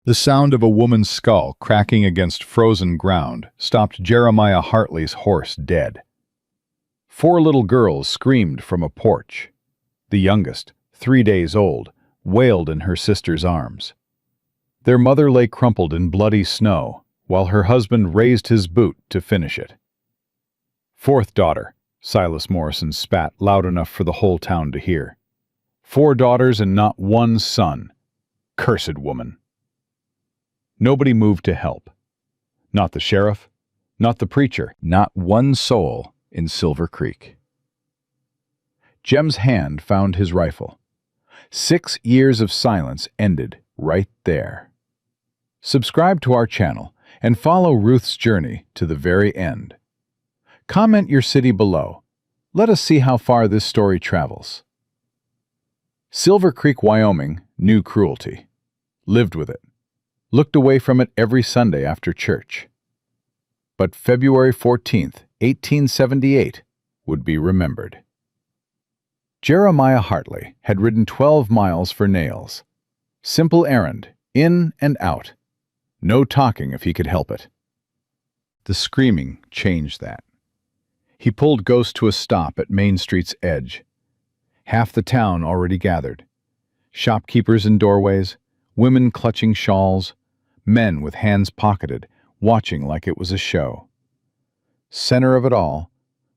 The sound of a woman's skull cracking against frozen ground stopped Jeremiah Hartley's horse dead. 4 little girls screamed from a porch. The youngest, 3 days old, wailed in her sister's arms. Their mother lay crumpled in bloody snow, while her husband raised his boot to finish it. "Fourth daughter," Silas Morrison spat loud enough for the whole town to hear. 4 daughters and not 1 son. Cursed woman. Nobody moved to help. Not the sheriff, not the preacher, not 1 soul in Silver Creek. Jem's hand found his rifle. 6 years of silence ended right there. Subscribe to our channel and follow Ruth's journey to the very end. Comment your city below. Let us see how far this story travels. Silver Creek, Wyoming knew cruelty, lived with it, looked away from it every Sunday after church. But February 14th, 1878 would be remembered. Jeremiah Hartley had ridden 12 miles for nails. Simple errand, in and out. No talking if he could help it. The screaming changed that. He pulled Ghost to a stop at Main Street's edge. Half the town already gathered. Shopkeepers in doorways, women clutching shawls, men with hands pocketed, watching like it was a show. Center of it all,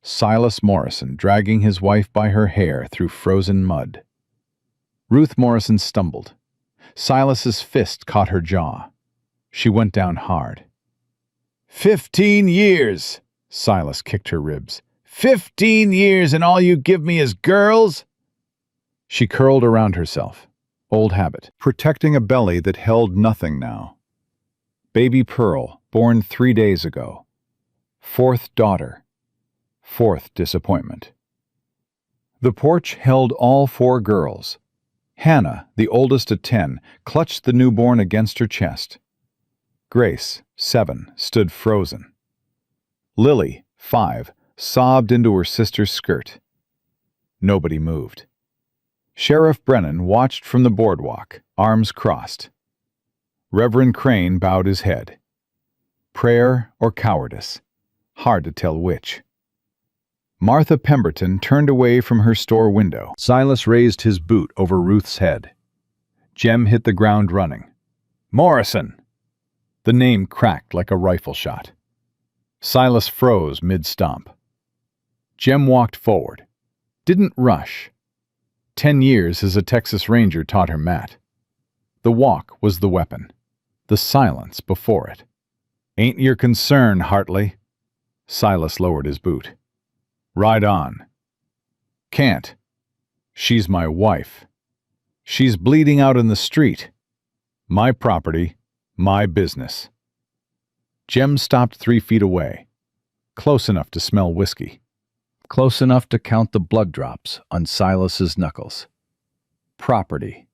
Silas Morrison dragging his wife by her hair through frozen mud. Ruth Morrison stumbled. Silas's fist caught her jaw. She went down hard. 15 years! Silas kicked her ribs. 15 years and all you give me is girls? She curled around herself. Old habit. Protecting a belly that held nothing now. Baby Pearl, born 3 days ago. 4th daughter. 4th disappointment. The porch held all 4 girls. Hannah, the oldest at 10, clutched the newborn against her chest. Grace, 7, stood frozen. Lily, 5, sobbed into her sister's skirt. Nobody moved. Sheriff Brennan watched from the boardwalk, arms crossed. Reverend Crane bowed his head. Prayer or cowardice? Hard to tell which. Martha Pemberton turned away from her store window. Silas raised his boot over Ruth's head. Jem hit the ground running. "Morrison!" The name cracked like a rifle shot. Silas froze mid-stomp. Jem walked forward. Didn't rush. 10 years as a Texas Ranger taught her Matt. The walk was the weapon. The silence before it. "Ain't your concern, Hartley." Silas lowered his boot. "Ride on." "Can't. She's my wife. She's bleeding out in the street. My property, my business." Jem stopped 3 feet away, close enough to smell whiskey, close enough to count the blood drops on Silas's knuckles. Property.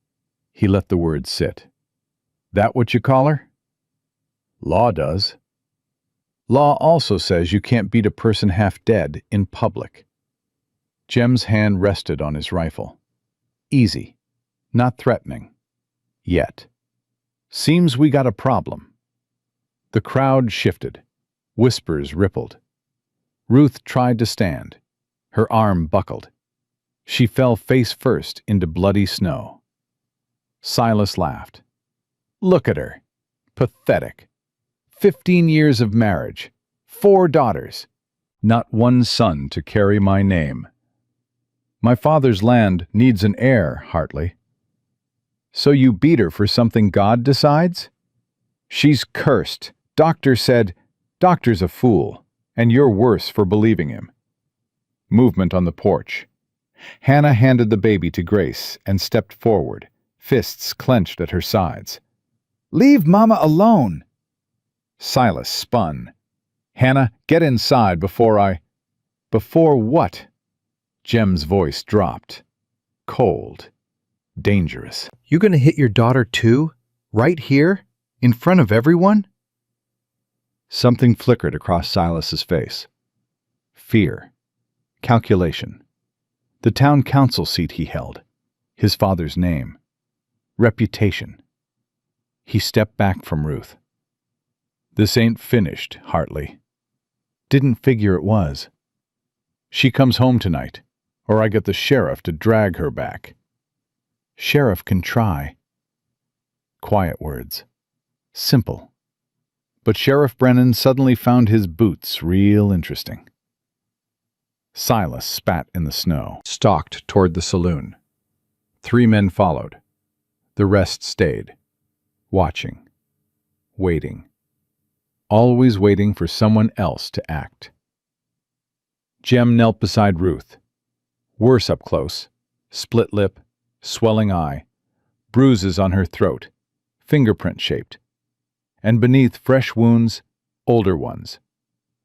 He let the word sit. "That what you call her?" "Law does." "Law also says you can't beat a person half dead in public." Jem's hand rested on his rifle. Easy, not threatening. Yet. "Seems we got a problem." The crowd shifted. Whispers rippled. Ruth tried to stand. Her arm buckled. She fell face first into bloody snow. Silas laughed. "Look at her. Pathetic. 15 years of marriage. 4 daughters. Not 1 son to carry my name. My father's land needs an heir, Hartley." "So you beat her for something God decides?" "She's cursed. Doctor said, doctor's a fool, and you're worse for believing him." Movement on the porch. Hannah handed the baby to Grace and stepped forward, fists clenched at her sides. "Leave Mama alone." Silas spun. "Hannah, get inside before I—" "Before what?" Jem's voice dropped. Cold. Dangerous. "You gonna hit your daughter too? Right here? In front of everyone?" Something flickered across Silas's face. Fear. Calculation. The town council seat he held. His father's name. Reputation. He stepped back from Ruth. "This ain't finished, Hartley." "Didn't figure it was." "She comes home tonight, or I get the sheriff to drag her back." "Sheriff can try." Quiet words. Simple. But Sheriff Brennan suddenly found his boots real interesting. Silas spat in the snow, stalked toward the saloon. 3 men followed. The rest stayed, watching, waiting, always waiting for someone else to act. Jem knelt beside Ruth. Worse up close, split lip, swelling eye, bruises on her throat, fingerprint-shaped. And beneath fresh wounds, older ones,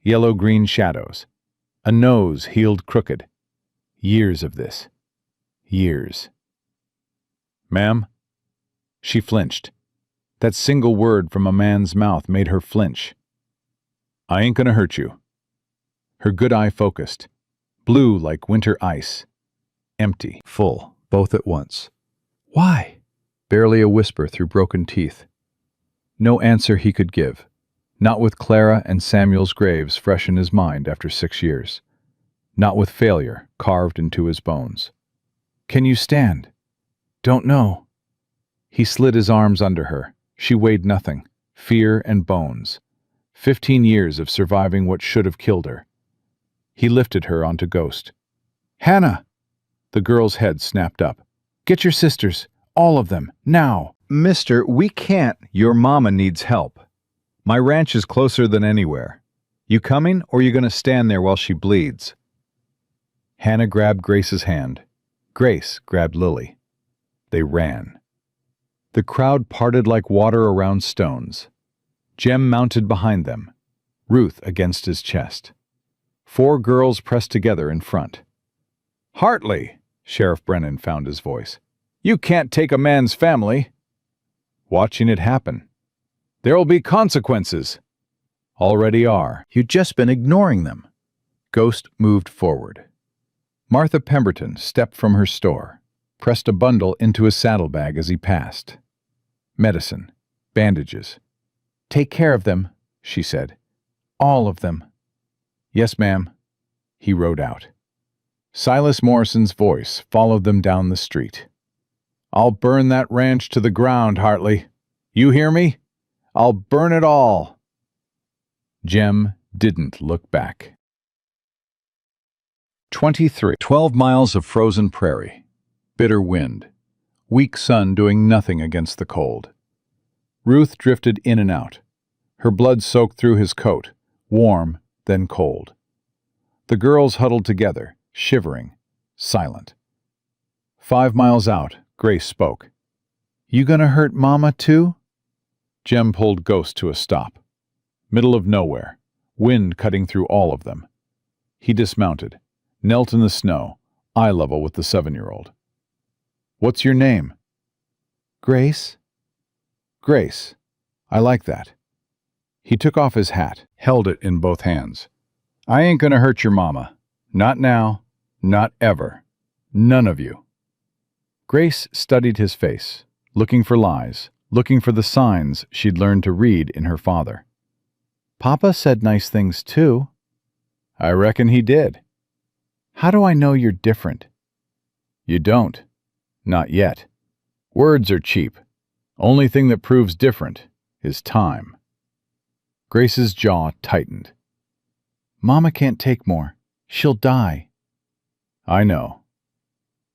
yellow-green shadows, a nose healed crooked. Years of this. Years. "Ma'am?" She flinched. That single word from a man's mouth made her flinch. "I ain't gonna hurt you." Her good eye focused, blue like winter ice, empty, full, both at once. "Why?" Barely a whisper through broken teeth. No answer he could give, not with Clara and Samuel's graves fresh in his mind after 6 years, not with failure carved into his bones. "Can you stand?" "Don't know." He slid his arms under her. She weighed nothing, fear and bones. 15 years of surviving what should have killed her. He lifted her onto Ghost. "Hannah!" The girl's head snapped up. "Get your sisters, all of them, now!" "Mister, we can't. Your mama needs help. My ranch is closer than anywhere. You coming, or you gonna stand there while she bleeds?" Hannah grabbed Grace's hand. Grace grabbed Lily. They ran. The crowd parted like water around stones. Jem mounted behind them, Ruth against his chest. 4 girls pressed together in front. "Hartley!" Sheriff Brennan found his voice. "You can't take a man's family." "Watching it happen. There'll be consequences." "Already are. You've just been ignoring them." Ghost moved forward. Martha Pemberton stepped from her store, pressed a bundle into his saddlebag as he passed. Medicine, bandages. "Take care of them," she said. "All of them." "Yes, ma'am." He rode out. Silas Morrison's voice followed them down the street. "I'll burn that ranch to the ground, Hartley. You hear me? I'll burn it all." Jem didn't look back. 23. 12 miles of frozen prairie. Bitter wind. Weak sun doing nothing against the cold. Ruth drifted in and out. Her blood soaked through his coat, warm, then cold. The girls huddled together, shivering, silent. 5 miles out, Grace spoke. "You gonna hurt Mama, too?" Jem pulled Ghost to a stop. Middle of nowhere, wind cutting through all of them. He dismounted, knelt in the snow, eye level with the 7-year-old. "What's your name?" "Grace." "Grace. I like that." He took off his hat, held it in both hands. "I ain't gonna hurt your mama. Not now. Not ever. None of you." Grace studied his face, looking for lies, looking for the signs she'd learned to read in her father. "Papa said nice things, too." "I reckon he did." "How do I know you're different?" "You don't. Not yet. Words are cheap. Only thing that proves different is time." Grace's jaw tightened. "Mama can't take more. She'll die." "I know."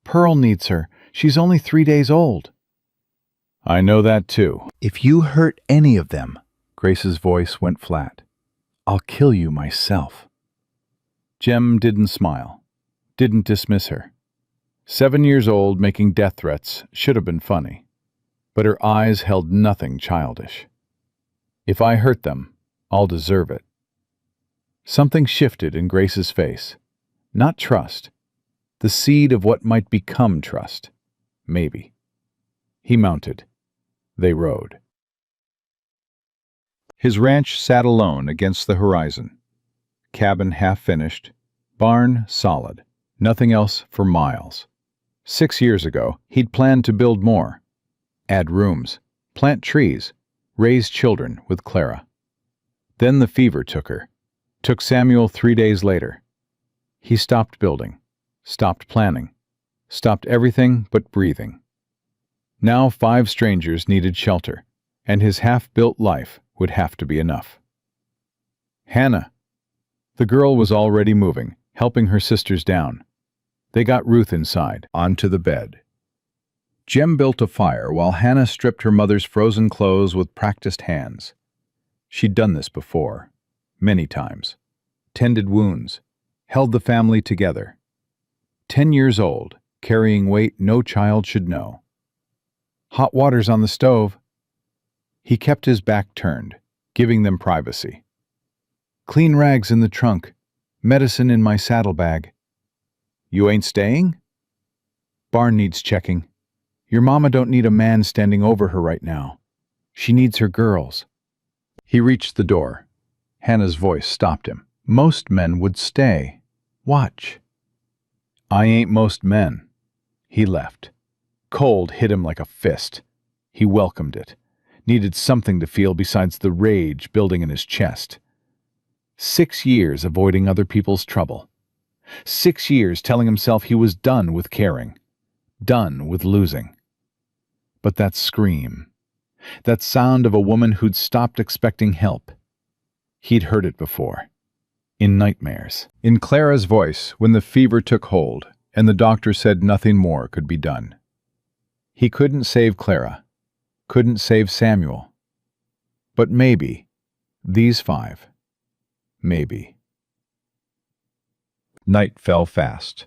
"Pearl needs her. She's only 3 days old." I know that too. If you hurt any of them, Grace's voice went flat, I'll kill you myself. Jem didn't smile, didn't dismiss her. 7 years old making death threats should have been funny, but her eyes held nothing childish. If I hurt them, I'll deserve it. Something shifted in Grace's face. Not trust. The seed of what might become trust. Maybe. He mounted. They rode. His ranch sat alone against the horizon. Cabin half finished. Barn solid. Nothing else for miles. 6 years ago, he'd planned to build more. Add rooms. plant trees, raise children with Clara. Then the fever took her. Took Samuel 3 days later. He stopped building, stopped planning, stopped everything but breathing. Now 5 strangers needed shelter, and his half-built life would have to be enough. Hannah. The girl was already moving, helping her sisters down. They got Ruth inside, onto the bed. Jem built a fire while Hannah stripped her mother's frozen clothes with practiced hands. She'd done this before, many times. Tended wounds, held the family together. 10 years old, carrying weight no child should know. Hot water's on the stove. He kept his back turned, giving them privacy. Clean rags in the trunk, medicine in my saddlebag. You ain't staying? Barn needs checking. Your mama don't need a man standing over her right now. She needs her girls. He reached the door. Hannah's voice stopped him. Most men would stay. Watch. I ain't most men. He left. Cold hit him like a fist. He welcomed it. Needed something to feel besides the rage building in his chest. 6 years avoiding other people's trouble. 6 years telling himself he was done with caring. Done with losing. But that scream. That sound of a woman who'd stopped expecting help. He'd heard it before. In nightmares. In Clara's voice when the fever took hold and the doctor said nothing more could be done. He couldn't save Clara. Couldn't save Samuel. But maybe, these 5. Maybe. Night fell fast.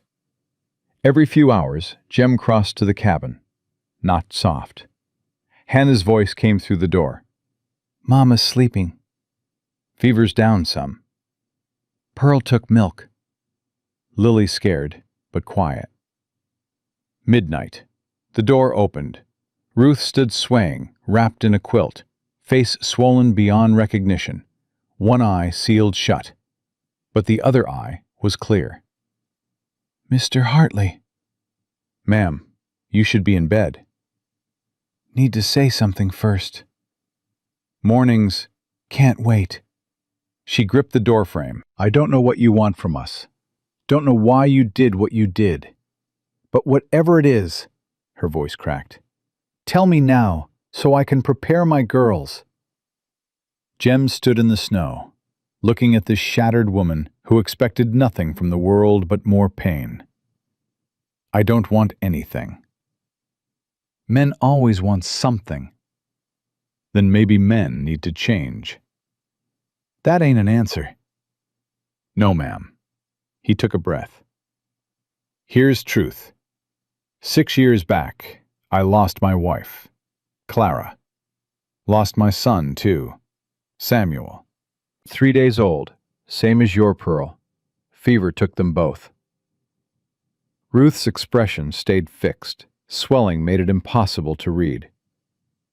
Every few hours, Jem crossed to the cabin. Not soft. Hannah's voice came through the door. Mama's sleeping. Fever's down some. Pearl took milk. Lily scared, but quiet. Midnight. The door opened. Ruth stood swaying, wrapped in a quilt, face swollen beyond recognition, one eye sealed shut. But the other eye was clear. Mr. Hartley. Ma'am, you should be in bed. Need to say something first. Mornings can't wait. She gripped the doorframe. I don't know what you want from us. Don't know why you did what you did. But whatever it is, her voice cracked, tell me now, so I can prepare my girls. Jem stood in the snow, looking at this shattered woman who expected nothing from the world but more pain. I don't want anything. Men always want something. Then maybe men need to change. That ain't an answer. No, ma'am. He took a breath. Here's truth. 6 years back, I lost my wife, Clara. Lost my son, too, Samuel. 3 days old, same as your Pearl. Fever took them both. Ruth's expression stayed fixed. Swelling made it impossible to read.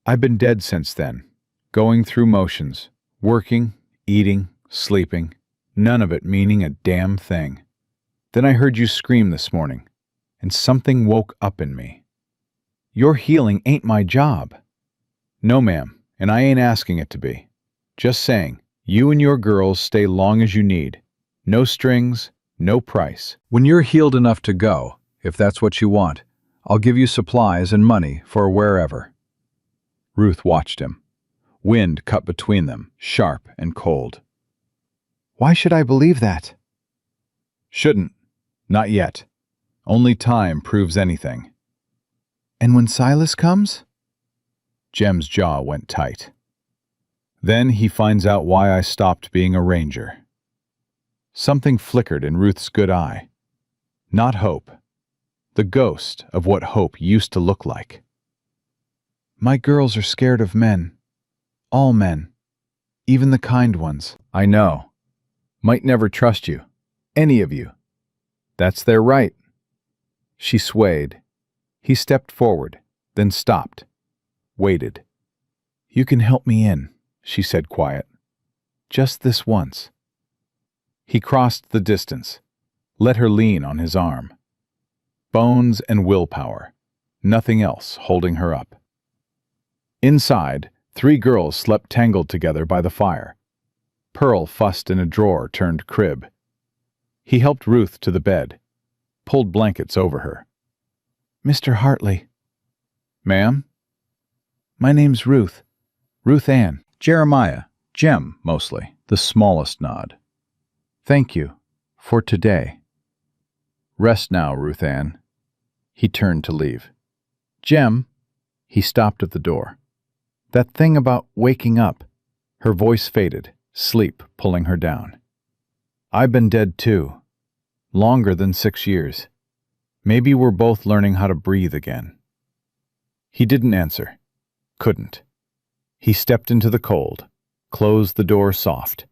I've been dead since then, going through motions, working, eating, sleeping, none of it meaning a damn thing. Then I heard you scream this morning, and something woke up in me. Your healing ain't my job. No, ma'am, and I ain't asking it to be. Just saying, you and your girls stay long as you need. No strings, no price. When you're healed enough to go, if that's what you want, I'll give you supplies and money for wherever. Ruth watched him. Wind cut between them, sharp and cold. Why should I believe that? Shouldn't. Not yet. Only time proves anything. And when Silas comes? Jem's jaw went tight. Then he finds out why I stopped being a ranger. Something flickered in Ruth's good eye. Not hope. The ghost of what hope used to look like. My girls are scared of men. All men. Even the kind ones. I know. Might never trust you. Any of you. That's their right. She swayed. He stepped forward, then stopped. Waited. You can help me in, she said quiet. Just this once. He crossed the distance. Let her lean on his arm. Bones and willpower. Nothing else holding her up. Inside, 3 girls slept tangled together by the fire. Pearl fussed in a drawer turned crib. He helped Ruth to the bed, pulled blankets over her. Mr. Hartley, Ma'am? my name's Ruth. Ruth Ann. Jeremiah, Jem, mostly, the smallest nod. Thank you. For today. Rest now, Ruth Ann. He turned to leave. Jem, he stopped at the door. That thing about waking up. Her voice faded, sleep pulling her down. I've been dead too. Longer than 6 years. Maybe we're both learning how to breathe again. He didn't answer. Couldn't. He stepped into the cold, closed the door soft.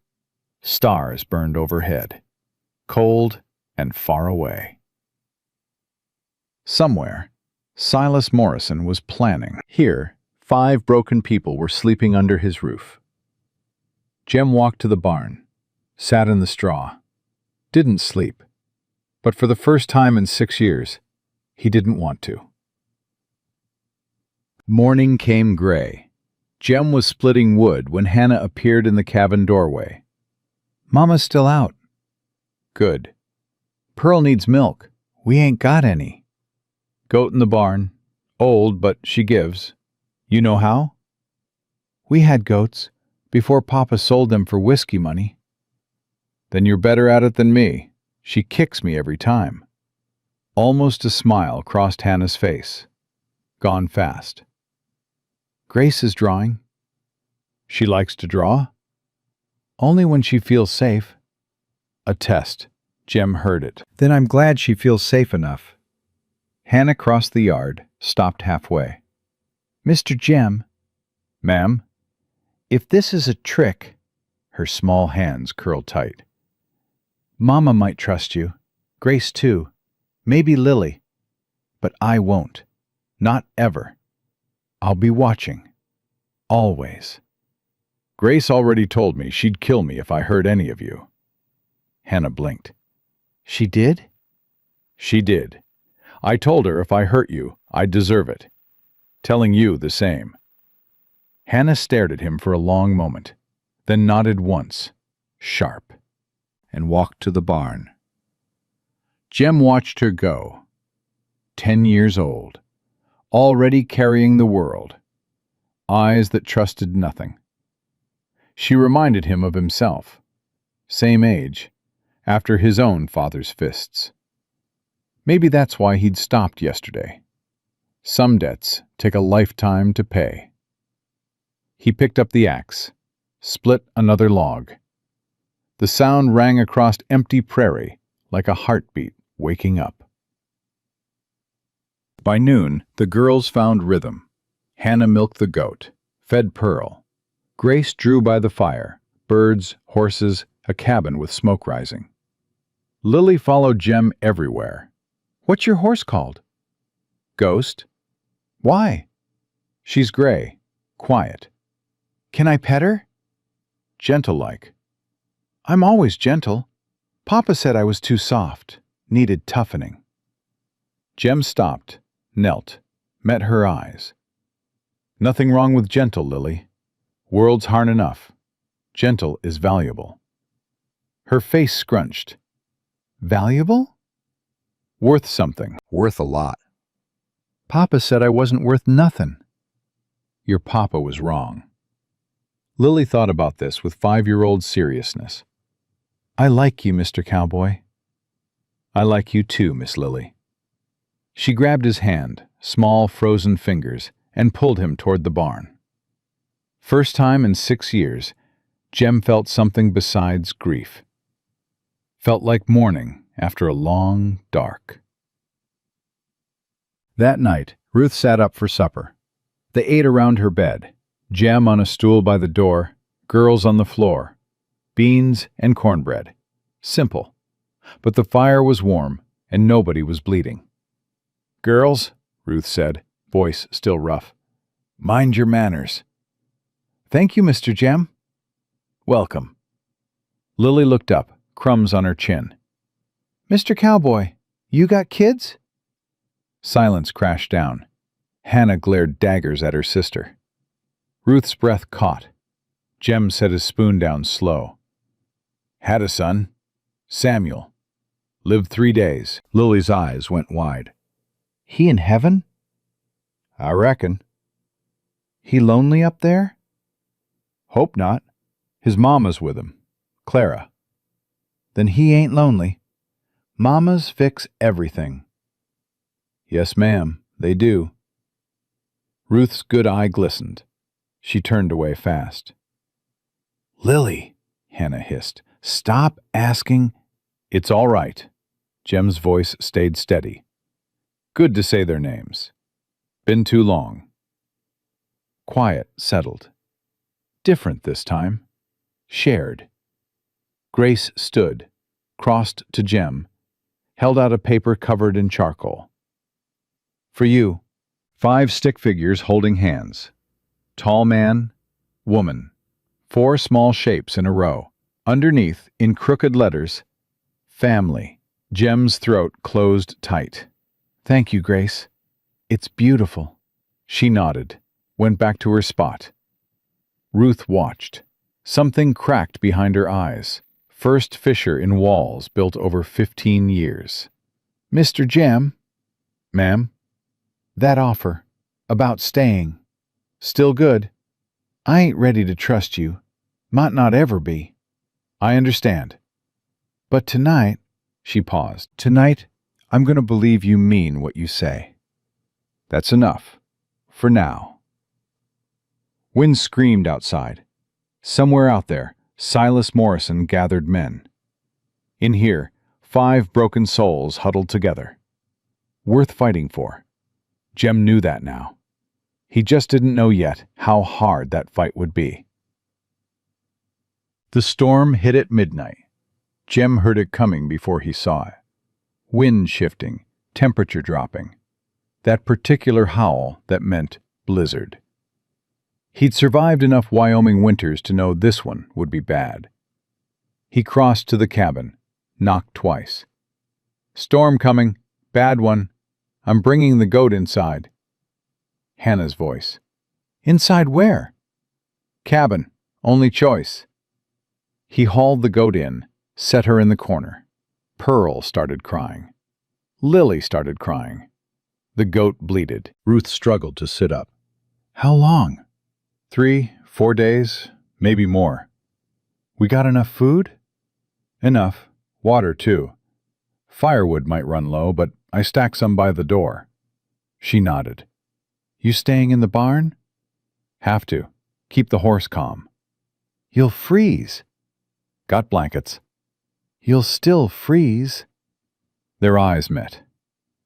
Stars burned overhead, cold and far away. Somewhere, Silas Morrison was planning. Here, 5 broken people were sleeping under his roof. Jem walked to the barn, sat in the straw, didn't sleep, but for the first time in 6 years, he didn't want to. Morning came gray. Jem was splitting wood when Hannah appeared in the cabin doorway. Mama's still out. Good. Pearl needs milk. We ain't got any. Goat in the barn. Old, but she gives. You know how? We had goats, before Papa sold them for whiskey money. Then you're better at it than me. She kicks me every time. Almost a smile crossed Hannah's face. Gone fast. Grace is drawing. She likes to draw? Only when she feels safe. A test. Jem heard it. Then I'm glad she feels safe enough. Hannah crossed the yard, stopped halfway. Mr. Jem. Ma'am? If this is a trick, her small hands curled tight. Mama might trust you. Grace too. Maybe Lily. But I won't. Not ever. I'll be watching. Always. Grace already told me she'd kill me if I hurt any of you. Hannah blinked. She did? She did. I told her if I hurt you, I'd deserve it. Telling you the same. Hannah stared at him for a long moment, then nodded once, sharp, and walked to the barn. Jem watched her go. 10 years old, already carrying the world, eyes that trusted nothing. She reminded him of himself, same age, after his own father's fists. Maybe that's why he'd stopped yesterday. Some debts take a lifetime to pay. He picked up the axe, split another log. The sound rang across empty prairie like a heartbeat waking up. By noon, the girls found rhythm. Hannah milked the goat, fed Pearl. Grace drew by the fire, birds, horses, a cabin with smoke rising. Lily followed Jem everywhere. What's your horse called? Ghost. Why? She's gray, quiet. Can I pet her? Gentle-like. I'm always gentle. Papa said I was too soft, needed toughening. Jem stopped, knelt, met her eyes. Nothing wrong with gentle, Lily. World's hard enough. Gentle is valuable. Her face scrunched. Valuable? Worth something. Worth a lot. Papa said I wasn't worth nothing. Your papa was wrong. Lily thought about this with 5-year-old seriousness. I like you, Mr. Cowboy. I like you too, Miss Lily. She grabbed his hand, small frozen fingers, and pulled him toward the barn. First time in 6 years, Jem felt something besides grief. Felt like mourning after a long dark. That night, Ruth sat up for supper. They ate around her bed, Jem on a stool by the door, girls on the floor, beans and cornbread. Simple. But the fire was warm, and nobody was bleeding. Girls, Ruth said, voice still rough, mind your manners. Thank you, Mr. Jem. Welcome. Lily looked up, crumbs on her chin. Mr. Cowboy, you got kids? Silence crashed down. Hannah glared daggers at her sister. Ruth's breath caught. Jem set his spoon down slow. Had a son. Samuel. Lived 3 days. Lily's eyes went wide. He in heaven? I reckon. He lonely up there? Hope not. His mama's with him. Clara. Then he ain't lonely. Mamas fix everything. Yes, ma'am, they do. Ruth's good eye glistened. She turned away fast. Lily, Hannah hissed, stop asking. It's all right. Jem's voice stayed steady. Good to say their names. Been too long. Quiet settled. Different this time. Shared. Grace stood, crossed to Jem, held out a paper covered in charcoal. For you. 5 stick figures holding hands. Tall man, woman. 4 small shapes in a row. Underneath, in crooked letters, family. Jem's throat closed tight. Thank you, Grace. It's beautiful. She nodded, went back to her spot. Ruth watched. Something cracked behind her eyes. First fissure in walls built over 15 years. Mr. Jem? Ma'am? That offer. About staying. Still good? I ain't ready to trust you. Might not ever be. I understand. But tonight, she paused. Tonight, I'm going to believe you mean what you say. That's enough. For now. Wind screamed outside. Somewhere out there, Silas Morrison gathered men. In here, 5 broken souls huddled together. Worth fighting for. Jem knew that now. He just didn't know yet how hard that fight would be. The storm hit at midnight. Jem heard it coming before he saw it. Wind shifting, temperature dropping. That particular howl that meant blizzard. He'd survived enough Wyoming winters to know this one would be bad. He crossed to the cabin, knocked twice. Storm coming, bad one. I'm bringing the goat inside. Hannah's voice. Inside where? Cabin, only choice. He hauled the goat in, set her in the corner. Pearl started crying. Lily started crying. The goat bleated. Ruth struggled to sit up. How long? 3, 4 days, maybe more. We got enough food? Enough. Water, too. Firewood might run low, but I stacked some by the door. She nodded. You staying in the barn? Have to. Keep the horse calm. You'll freeze. Got blankets. You'll still freeze. Their eyes met.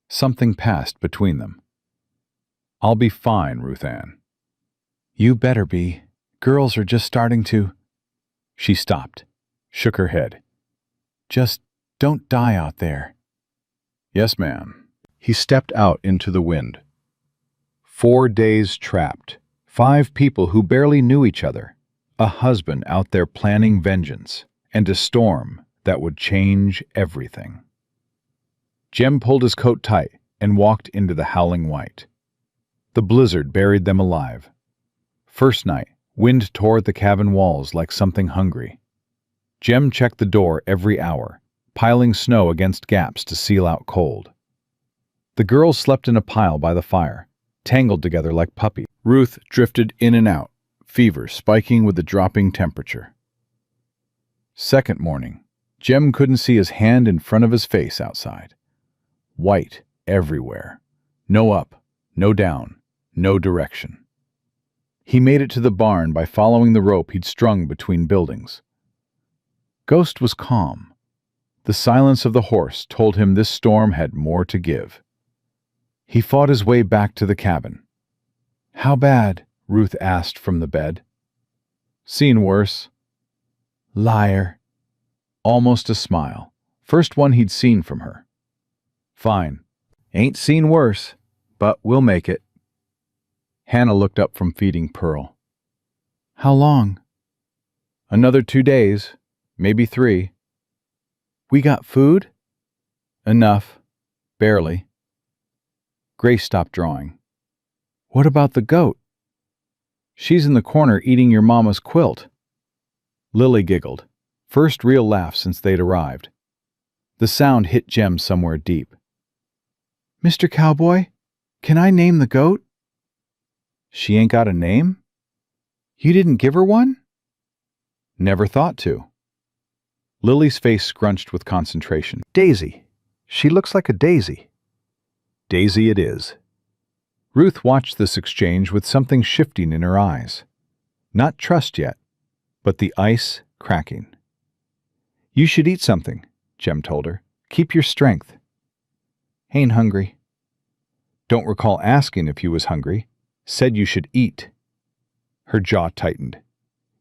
Something passed between them. I'll be fine, Ruth Ann. You better be. Girls are just starting to... She stopped, shook her head. Just don't die out there. Yes, ma'am. He stepped out into the wind. 4 days trapped. 5 people who barely knew each other. A husband out there planning vengeance. And a storm that would change everything. Jem pulled his coat tight and walked into the howling white. The blizzard buried them alive. First night, wind tore at the cabin walls like something hungry. Jem checked the door every hour, piling snow against gaps to seal out cold. The girls slept in a pile by the fire, tangled together like puppies. Ruth drifted in and out, fever spiking with the dropping temperature. Second morning, Jem couldn't see his hand in front of his face outside. White everywhere. No up, no down, no direction. He made it to the barn by following the rope he'd strung between buildings. Ghost was calm. The silence of the horse told him this storm had more to give. He fought his way back to the cabin. How bad? Ruth asked from the bed. Seen worse. Liar. Almost a smile. First one he'd seen from her. Fine. Ain't seen worse, but we'll make it. Hannah looked up from feeding Pearl. How long? Another 2 days, maybe 3. We got food? Enough. Barely. Grace stopped drawing. What about the goat? She's in the corner eating your mama's quilt. Lily giggled, first real laugh since they'd arrived. The sound hit Jem somewhere deep. Mr. Cowboy, can I name the goat? She ain't got a name? You didn't give her one? Never thought to. Lily's face scrunched with concentration. Daisy. She looks like a daisy. Daisy it is. Ruth watched this exchange with something shifting in her eyes. Not trust yet, but the ice cracking. You should eat something, Jem told her. Keep your strength. Ain't hungry. Don't recall asking if you was hungry. Said you should eat. Her jaw tightened.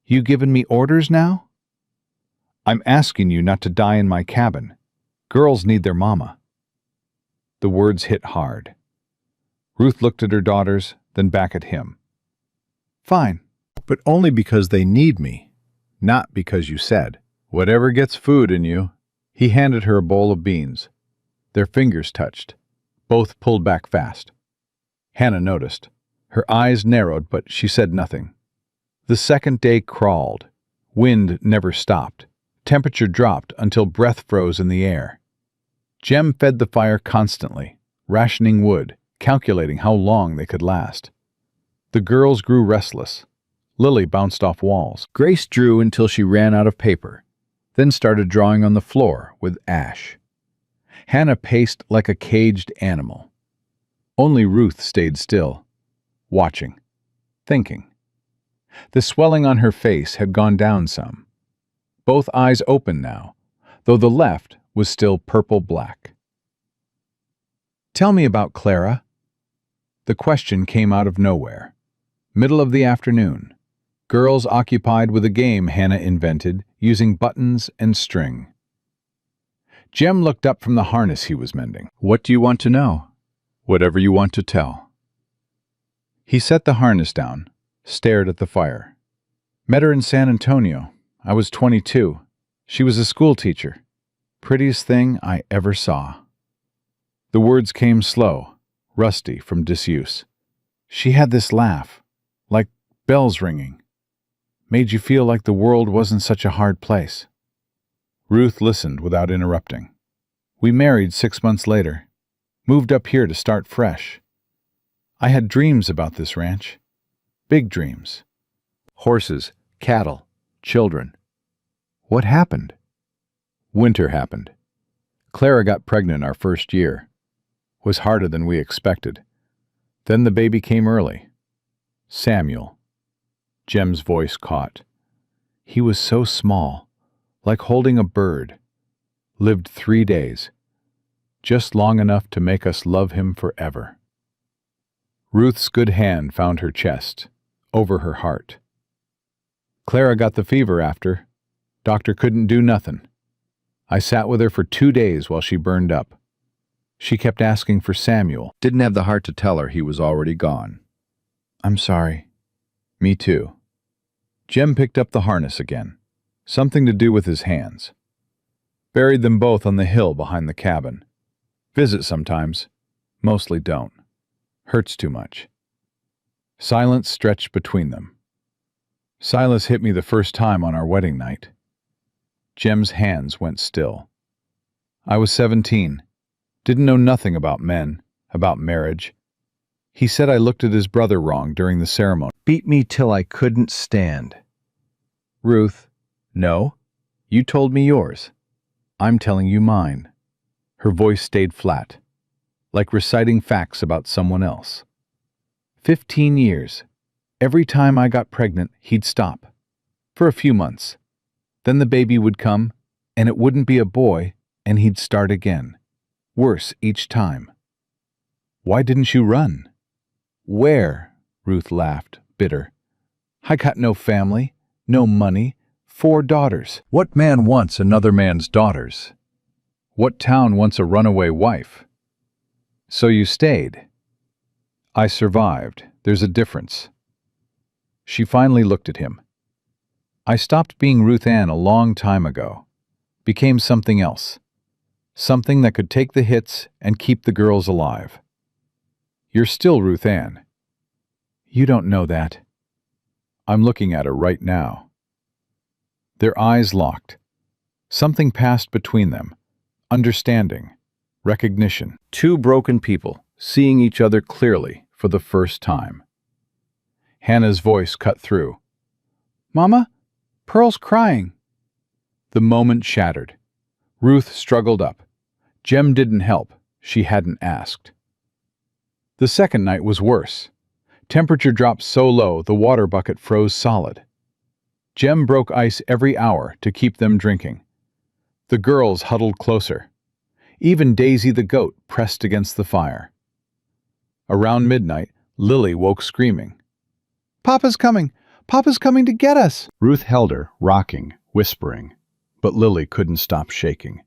You giving me orders now? I'm asking you not to die in my cabin. Girls need their mama. The words hit hard. Ruth looked at her daughters, then back at him. Fine, but only because they need me, not because you said. Whatever gets food in you. He handed her a bowl of beans. Their fingers touched. Both pulled back fast. Hannah noticed. Her eyes narrowed, but she said nothing. The second day crawled. Wind never stopped. Temperature dropped until breath froze in the air. Jem fed the fire constantly, rationing wood, calculating how long they could last. The girls grew restless. Lily bounced off walls. Grace drew until she ran out of paper, then started drawing on the floor with ash. Hannah paced like a caged animal. Only Ruth stayed still, watching, thinking. The swelling on her face had gone down some. Both eyes open now, though the left was still purple-black. Tell me about Clara. The question came out of nowhere. Middle of the afternoon. Girls occupied with a game Hannah invented using buttons and string. Jem looked up from the harness he was mending. What do you want to know? Whatever you want to tell. He set the harness down, stared at the fire. Met her in San Antonio. I was 22. She was a school teacher. Prettiest thing I ever saw. The words came slow, rusty from disuse. She had this laugh, like bells ringing. Made you feel like the world wasn't such a hard place. Ruth listened without interrupting. We married 6 months later. Moved up here to start fresh. I had dreams about this ranch. Big dreams. Horses, cattle, children. What happened? Winter happened. Clara got pregnant our first year. Was harder than we expected. Then the baby came early. Samuel. Jem's voice caught. He was so small, like holding a bird. Lived 3 days. Just long enough to make us love him forever. Ruth's good hand found her chest, over her heart. Clara got the fever after. Doctor couldn't do nothing. I sat with her for 2 days while she burned up. She kept asking for Samuel. Didn't have the heart to tell her he was already gone. I'm sorry. Me too. Jem picked up the harness again. Something to do with his hands. Buried them both on the hill behind the cabin. Visit sometimes. Mostly don't. Hurts too much. Silence stretched between them. Silas hit me the first time on our wedding night. Jem's hands went still. I was 17. Didn't know nothing about men, about marriage. He said I looked at his brother wrong during the ceremony. Beat me till I couldn't stand. Ruth, no. You told me yours. I'm telling you mine. Her voice stayed flat, like reciting facts about someone else. 15 years. Every time I got pregnant, he'd stop. For a few months. Then the baby would come, and it wouldn't be a boy, and he'd start again. Worse each time. Why didn't you run? Where? Ruth laughed, bitter. I got no family, no money, 4 daughters. What man wants another man's daughters? What town wants a runaway wife? So you stayed. I survived. There's a difference. She finally looked at him. I stopped being Ruth Ann a long time ago. Became something else. Something that could take the hits and keep the girls alive. You're still Ruth Ann. You don't know that. I'm looking at her right now. Their eyes locked. Something passed between them. Understanding. Recognition. Two broken people, seeing each other clearly for the first time. Hannah's voice cut through. Mama, Pearl's crying. The moment shattered. Ruth struggled up. Jem didn't help. She hadn't asked. The second night was worse. Temperature dropped so low the water bucket froze solid. Jem broke ice every hour to keep them drinking. The girls huddled closer. Even Daisy the goat pressed against the fire. Around midnight, Lily woke screaming. Papa's coming! Papa's coming to get us! Ruth held her, rocking, whispering, but Lily couldn't stop shaking.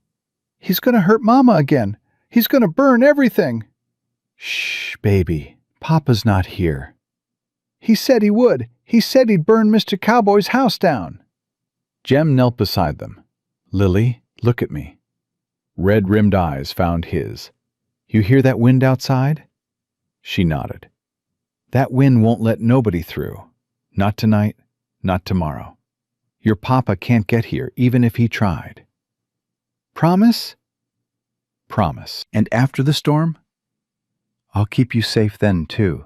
He's gonna hurt Mama again. He's gonna burn everything. Shh, baby. Papa's not here. He said he would. He said he'd burn Mr. Cowboy's house down. Jem knelt beside them. Lily, look at me. Red-rimmed eyes found his. You hear that wind outside? She nodded. That wind won't let nobody through. Not tonight, not tomorrow. Your papa can't get here even if he tried. Promise? Promise. And after the storm? I'll keep you safe then, too.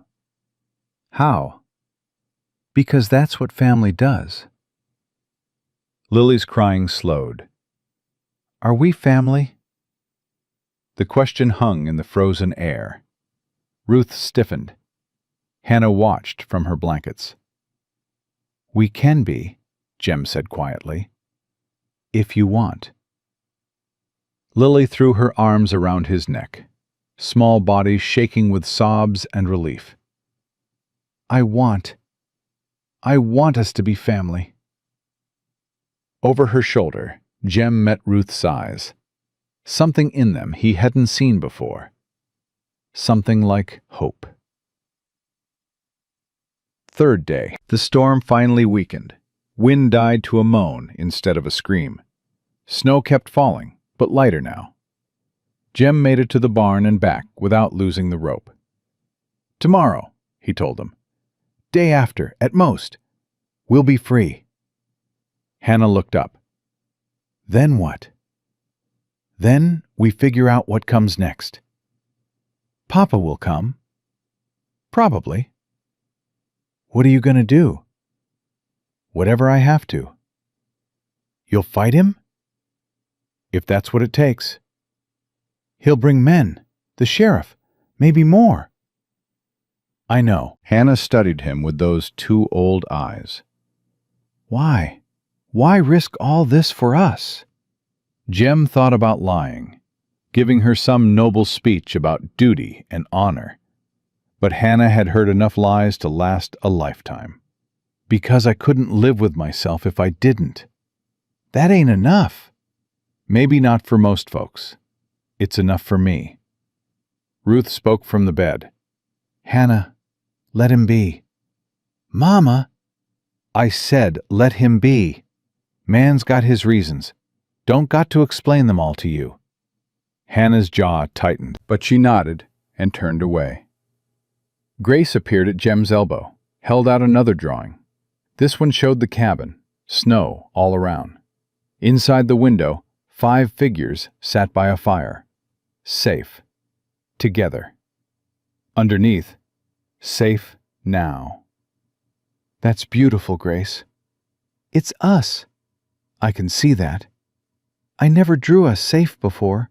How? Because that's what family does. Lily's crying slowed. Are we family? The question hung in the frozen air. Ruth stiffened. Hannah watched from her blankets. We can be, Jem said quietly, if you want. Lily threw her arms around his neck, small body shaking with sobs and relief. I want us to be family. Over her shoulder, Jem met Ruth's eyes. Something in them he hadn't seen before. Something like hope. Third day. The storm finally weakened. Wind died to a moan instead of a scream. Snow kept falling, but lighter now. Jem made it to the barn and back without losing the rope. Tomorrow, he told them. Day after, at most. We'll be free. Hannah looked up. Then what? Then we figure out what comes next. Papa will come. Probably. What are you going to do? Whatever I have to. You'll fight him? If that's what it takes. He'll bring men, the sheriff, maybe more. I know. Hannah studied him with those two old eyes. Why? Why risk all this for us? Jem thought about lying, giving her some noble speech about duty and honor. But Hannah had heard enough lies to last a lifetime. Because I couldn't live with myself if I didn't. That ain't enough. Maybe not for most folks. It's enough for me. Ruth spoke from the bed. Hannah, let him be. Mama, I said let him be. Man's got his reasons. Don't got to explain them all to you. Hannah's jaw tightened, but she nodded and turned away. Grace appeared at Jem's elbow, held out another drawing. This one showed the cabin, snow all around. Inside the window, 5 figures sat by a fire. Safe. Together. Underneath, safe now. That's beautiful, Grace. It's us. I can see that. I never drew us safe before.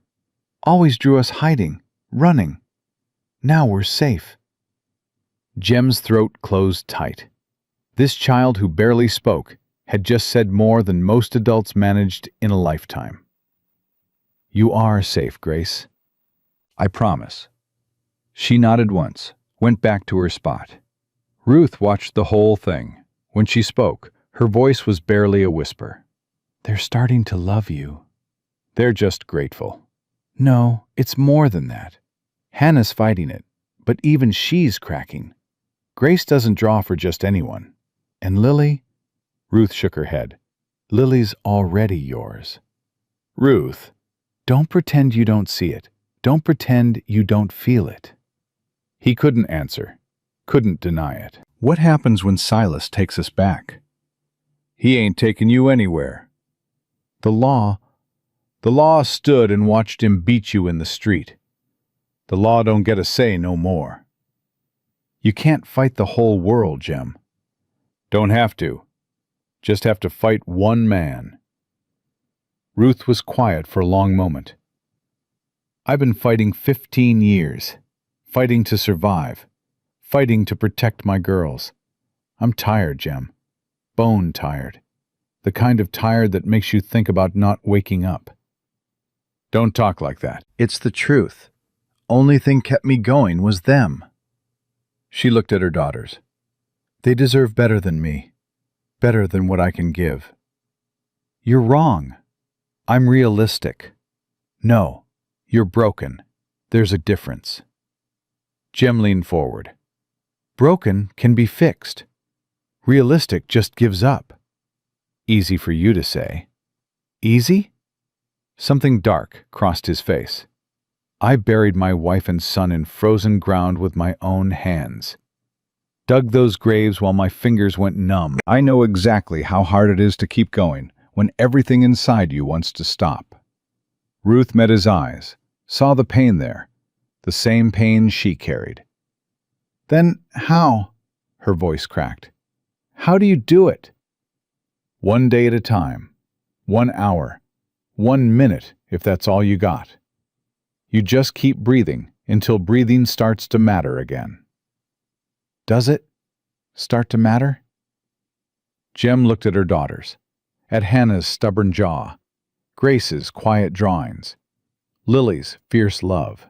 Always drew us hiding, running. Now we're safe. Jem's throat closed tight. This child who barely spoke had just said more than most adults managed in a lifetime. You are safe, Grace. I promise. She nodded once, went back to her spot. Ruth watched the whole thing. When she spoke, her voice was barely a whisper. They're starting to love you. They're just grateful. No, it's more than that. Hannah's fighting it, but even she's cracking. Grace doesn't draw for just anyone. And Lily? Ruth shook her head. Lily's already yours. Ruth, don't pretend you don't see it. Don't pretend you don't feel it. He couldn't answer, couldn't deny it. What happens when Silas takes us back? He ain't taking you anywhere. The law stood and watched him beat you in the street. The law don't get a say no more. You can't fight the whole world, Jem. Don't have to. Just have to fight one man. Ruth was quiet for a long moment. I've been fighting 15 years. Fighting to survive. Fighting to protect my girls. I'm tired, Jem. Bone tired. The kind of tired that makes you think about not waking up. Don't talk like that. It's the truth. Only thing kept me going was them. She looked at her daughters. They deserve better than me. Better than what I can give. You're wrong. I'm realistic. No, you're broken. There's a difference. Jem leaned forward. Broken can be fixed. Realistic just gives up. Easy for you to say. Easy? Something dark crossed his face. I buried my wife and son in frozen ground with my own hands. Dug those graves while my fingers went numb. I know exactly how hard it is to keep going when everything inside you wants to stop. Ruth met his eyes, saw the pain there, the same pain she carried. Then how? Her voice cracked. How do you do it? One day at a time, 1 hour, 1 minute if that's all you got. You just keep breathing until breathing starts to matter again. Does it start to matter? Jem looked at her daughters, at Hannah's stubborn jaw, Grace's quiet drawings, Lily's fierce love,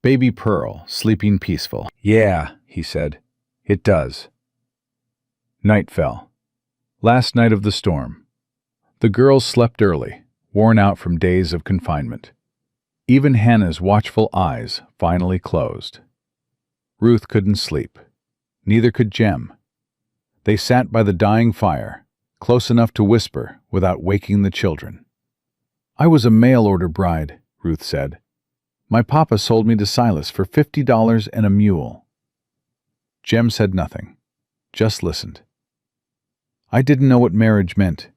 baby Pearl sleeping peaceful. Yeah, he said, it does. Night fell. Last night of the storm. The girls slept early, worn out from days of confinement. Even Hannah's watchful eyes finally closed. Ruth couldn't sleep. Neither could Jem. They sat by the dying fire, close enough to whisper without waking the children. I was a mail-order bride, Ruth said. My papa sold me to Silas for $50 and a mule. Jem said nothing, just listened. I didn't know what marriage meant.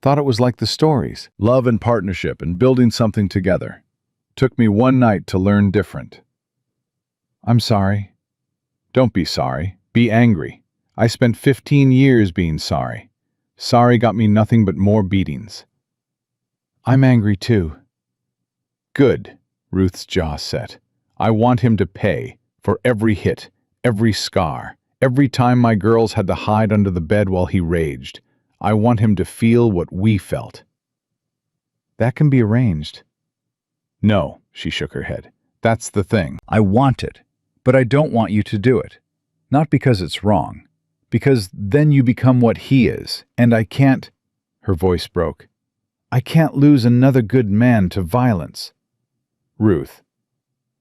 Thought it was like the stories. Love and partnership and building something together. Took me one night to learn different. I'm sorry. Don't be sorry. Be angry. I spent 15 years being sorry. Sorry got me nothing but more beatings. I'm angry too. Good, Ruth's jaw set. I want him to pay for every hit, every scar, every time my girls had to hide under the bed while he raged. I want him to feel what we felt. That can be arranged. No, she shook her head. That's the thing. I want it, but I don't want you to do it. Not because it's wrong, because then you become what he is, and I can't— Her voice broke. I can't lose another good man to violence. Ruth.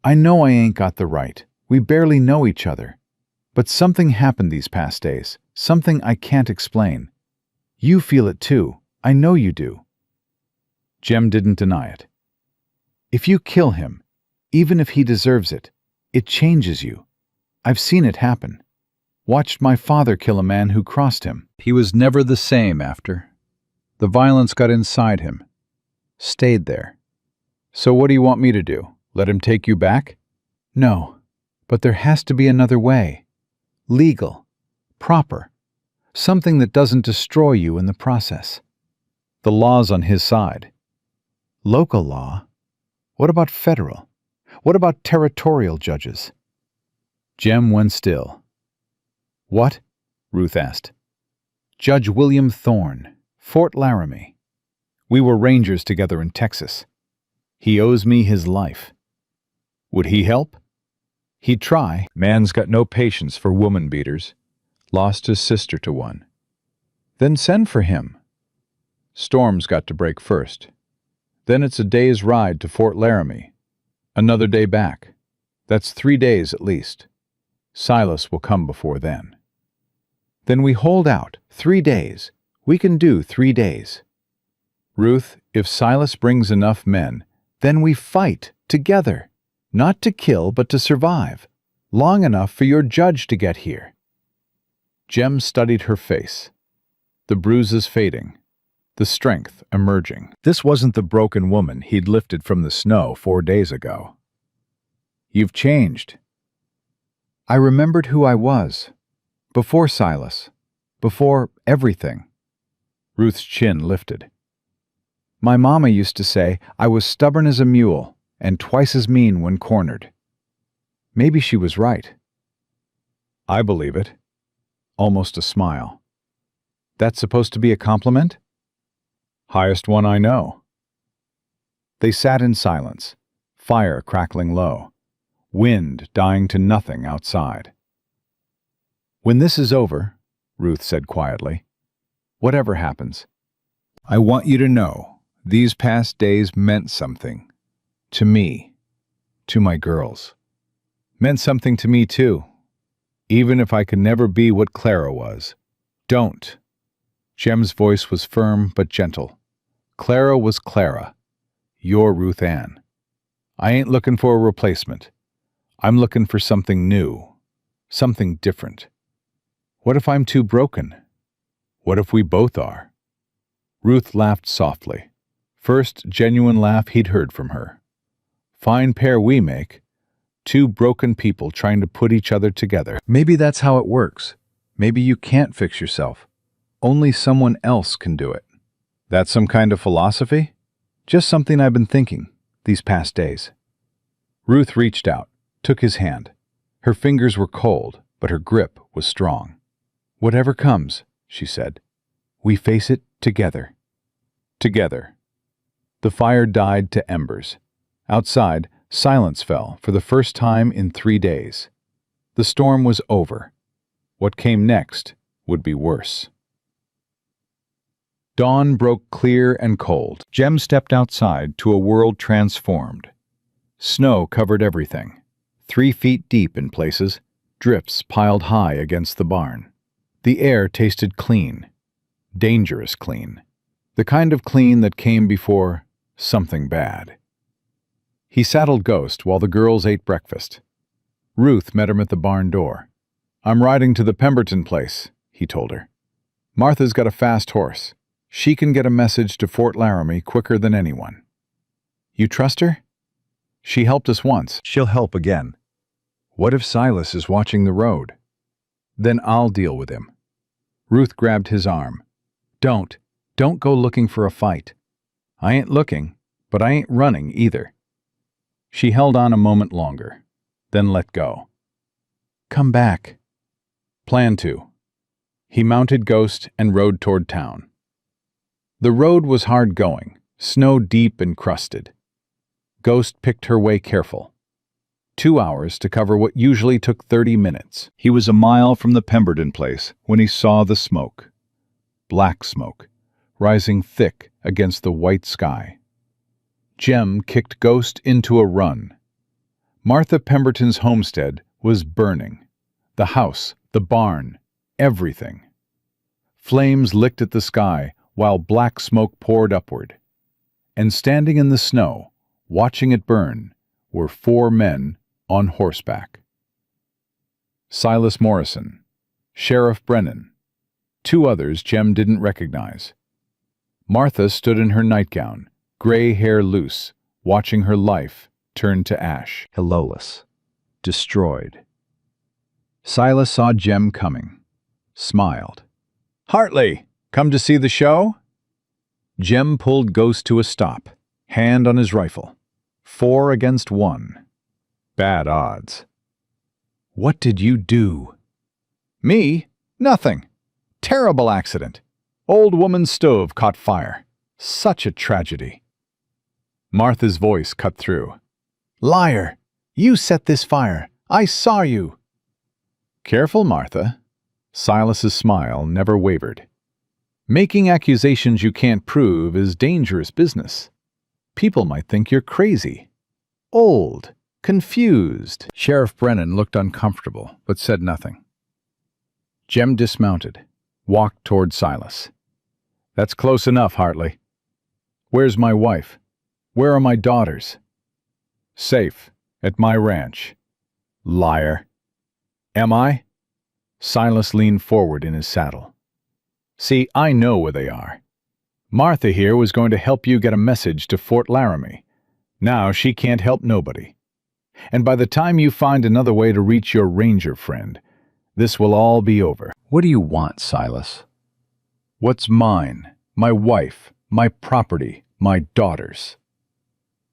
I know I ain't got the right. We barely know each other. But something happened these past days, something I can't explain. You feel it too. I know you do. Jem didn't deny it. If you kill him, even if he deserves it, it changes you. I've seen it happen. Watched my father kill a man who crossed him. He was never the same after. The violence got inside him. Stayed there. So what do you want me to do? Let him take you back? No, but there has to be another way. Legal. Proper. Something that doesn't destroy you in the process. The law's on his side. Local law? What about federal? What about territorial judges? Jem went still. What? Ruth asked. Judge William Thorne, Fort Laramie. We were rangers together in Texas. He owes me his life. Would he help? He'd try. Man's got no patience for woman beaters. Lost his sister to one. Then send for him. Storm's got to break first. Then it's a day's ride to Fort Laramie. Another day back. That's 3 days at least. Silas will come before then. Then we hold out 3 days. We can do 3 days. Ruth, if Silas brings enough men, then we fight together. Not to kill, but to survive. Long enough for your judge to get here. Jem studied her face, the bruises fading, the strength emerging. This wasn't the broken woman he'd lifted from the snow 4 days ago. "You've changed." I remembered who I was. Before Silas. Before everything. Ruth's chin lifted. My mama used to say I was stubborn as a mule and twice as mean when cornered. Maybe she was right. I believe it. Almost a smile. That's supposed to be a compliment? Highest one I know. They sat in silence, fire crackling low, wind dying to nothing outside. "When this is over," Ruth said quietly, "whatever happens, I want you to know these past days meant something. To me. To my girls. Meant something to me too. Even if I could never be what Clara was. Don't." Jem's voice was firm but gentle. "Clara was Clara. You're Ruth Ann. I ain't looking for a replacement. I'm looking for something new. Something different. What if I'm too broken? What if we both are?" Ruth laughed softly. First genuine laugh he'd heard from her. "Fine pair we make. Two broken people trying to put each other together." Maybe that's how it works. Maybe you can't fix yourself. Only someone else can do it. That's some kind of philosophy? Just something I've been thinking these past days. Ruth reached out, took his hand. Her fingers were cold, but her grip was strong. "Whatever comes," she said, "we face it together." Together. The fire died to embers. Outside, silence fell for the first time in 3 days. The storm was over. What came next would be worse. Dawn broke clear and cold. Jem stepped outside to a world transformed. Snow covered everything, 3 feet deep in places, drifts piled high against the barn. The air tasted clean, dangerous clean, the kind of clean that came before something bad. He saddled Ghost while the girls ate breakfast. Ruth met him at the barn door. "I'm riding to the Pemberton place," he told her. "Martha's got a fast horse. She can get a message to Fort Laramie quicker than anyone." "You trust her?" "She helped us once. She'll help again." "What if Silas is watching the road?" "Then I'll deal with him." Ruth grabbed his arm. Don't go looking for a fight." "I ain't looking, but I ain't running either." She held on a moment longer, then let go. "Come back." "Plan to." He mounted Ghost and rode toward town. The road was hard going, snow deep and crusted. Ghost picked her way careful. 2 hours to cover what usually took 30 minutes. He was a mile from the Pemberton place when he saw the smoke. Black smoke, rising thick against the white sky. Jem kicked Ghost into a run. Martha Pemberton's homestead was burning. The house, the barn, everything. Flames licked at the sky while black smoke poured upward. And standing in the snow, watching it burn, were 4 men on horseback. Silas Morrison, Sheriff Brennan, 2 others Jem didn't recognize. Martha stood in her nightgown, gray hair loose, watching her life turn to ash. Helloless. Destroyed. Silas saw Jem coming. Smiled. "Hartley, come to see the show?" Jem pulled Ghost to a stop, hand on his rifle. 4 against 1. Bad odds. "What did you do?" "Me? Nothing. Terrible accident. Old woman's stove caught fire. Such a tragedy." Martha's voice cut through. "Liar! You set this fire. I saw you." "Careful, Martha." Silas's smile never wavered. "Making accusations you can't prove is dangerous business. People might think you're crazy. Old. Confused." Sheriff Brennan looked uncomfortable, but said nothing. Jem dismounted, walked toward Silas. "That's close enough, Hartley. Where's my wife? Where are my daughters?" "Safe, at my ranch." "Liar." "Am I?" Silas leaned forward in his saddle. See, I know where they are. Martha here was going to help you get a message to Fort Laramie. Now she can't help nobody. And by the time you find another way to reach your ranger friend, this will all be over. What do you want, Silas? What's mine, my wife, my property, my daughters?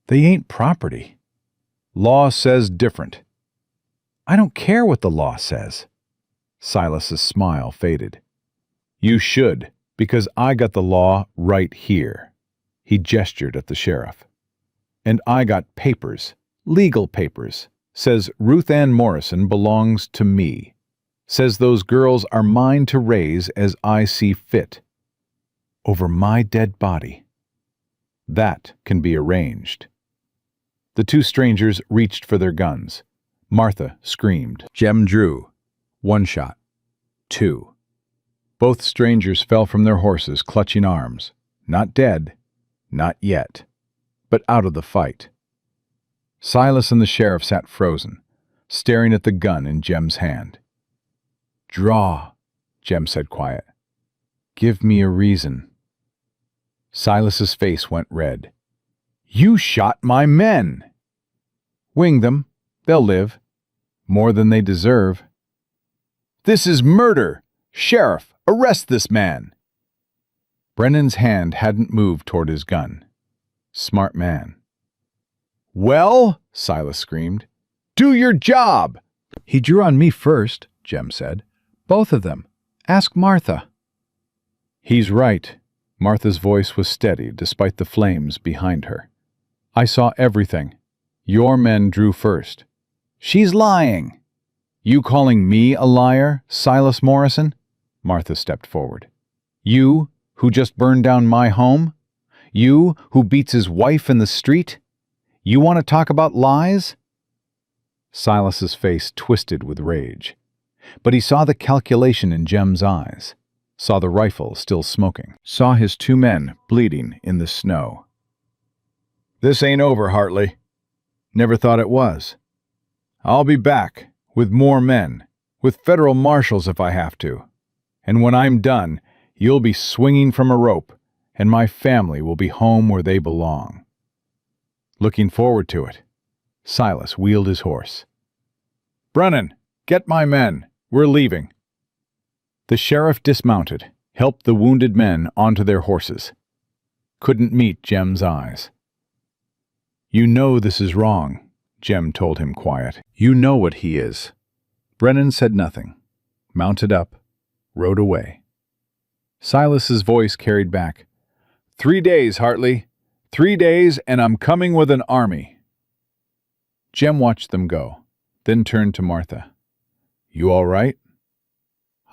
They ain't property. Law says different. I don't care what the law says. Silas's smile faded. You should, because I got the law right here. He gestured at the sheriff. And I got papers, legal papers, says Ruth Ann Morrison belongs to me. Says those girls are mine to raise as I see fit. Over my dead body. That can be arranged. The two strangers reached for their guns. Martha screamed. Jem drew. 1 shot. 2. Both strangers fell from their horses, clutching arms. Not dead. Not yet. But out of the fight. Silas and the sheriff sat frozen, staring at the gun in Jem's hand. Draw, Jem said quiet. Give me a reason. Silas's face went red. You shot my men! Wing them. They'll live. More than they deserve. This is murder! Sheriff, arrest this man! Brennan's hand hadn't moved toward his gun. Smart man. Well, Silas screamed, do your job! He drew on me first, Jem said. Both of them. Ask Martha. He's right. Martha's voice was steady despite the flames behind her. I saw everything. Your men drew first. She's lying. You calling me a liar, Silas Morrison? Martha stepped forward. You, who just burned down my home? You, who beats his wife in the street? You want to talk about lies? Silas's face twisted with rage. But he saw the calculation in Jem's eyes, saw the rifle still smoking, saw his 2 men bleeding in the snow. This ain't over, Hartley. Never thought it was. I'll be back, with more men, with federal marshals if I have to. And when I'm done, you'll be swinging from a rope, and my family will be home where they belong. Looking forward to it, Silas wheeled his horse. Brennan, get my men. We're leaving. The sheriff dismounted, helped the wounded men onto their horses. Couldn't meet Jem's eyes. You know this is wrong, Jem told him quiet. You know what he is. Brennan said nothing, mounted up, rode away. Silas's voice carried back. 3 days, Hartley. 3 days, and I'm coming with an army. Jem watched them go, then turned to Martha. You all right?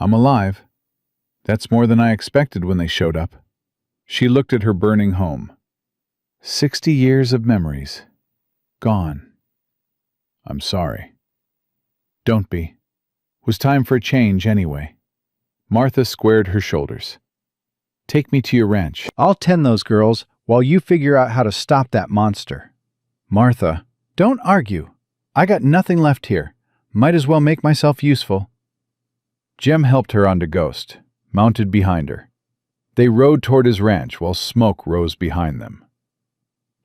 I'm alive. That's more than I expected when they showed up. She looked at her burning home. 60 years of memories. Gone. I'm sorry. Don't be. Was time for a change anyway. Martha squared her shoulders. Take me to your ranch. I'll tend those girls while you figure out how to stop that monster. Martha, don't argue. I got nothing left here. Might as well make myself useful. Jem helped her onto Ghost, mounted behind her. They rode toward his ranch while smoke rose behind them.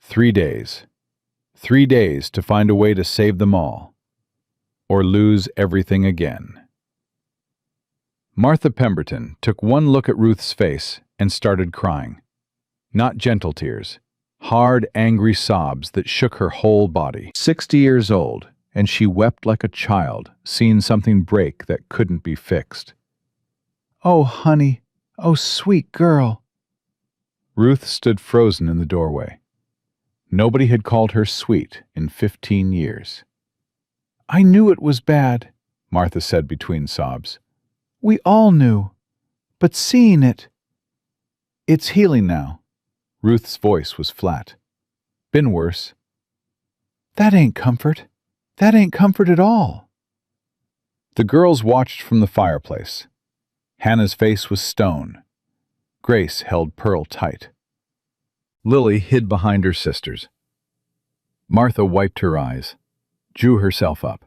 3 days. 3 days to find a way to save them all, or lose everything again. Martha Pemberton took one look at Ruth's face and started crying. Not gentle tears, hard, angry sobs that shook her whole body. 60 years old, and she wept like a child, seeing something break that couldn't be fixed. Oh, honey. Oh, sweet girl. Ruth stood frozen in the doorway. Nobody had called her sweet in 15 years. I knew it was bad, Martha said between sobs. We all knew. But seeing it... It's healing now. Ruth's voice was flat. Been worse. That ain't comfort. That ain't comfort at all. The girls watched from the fireplace. Hannah's face was stone. Grace held Pearl tight. Lily hid behind her sisters. Martha wiped her eyes, drew herself up.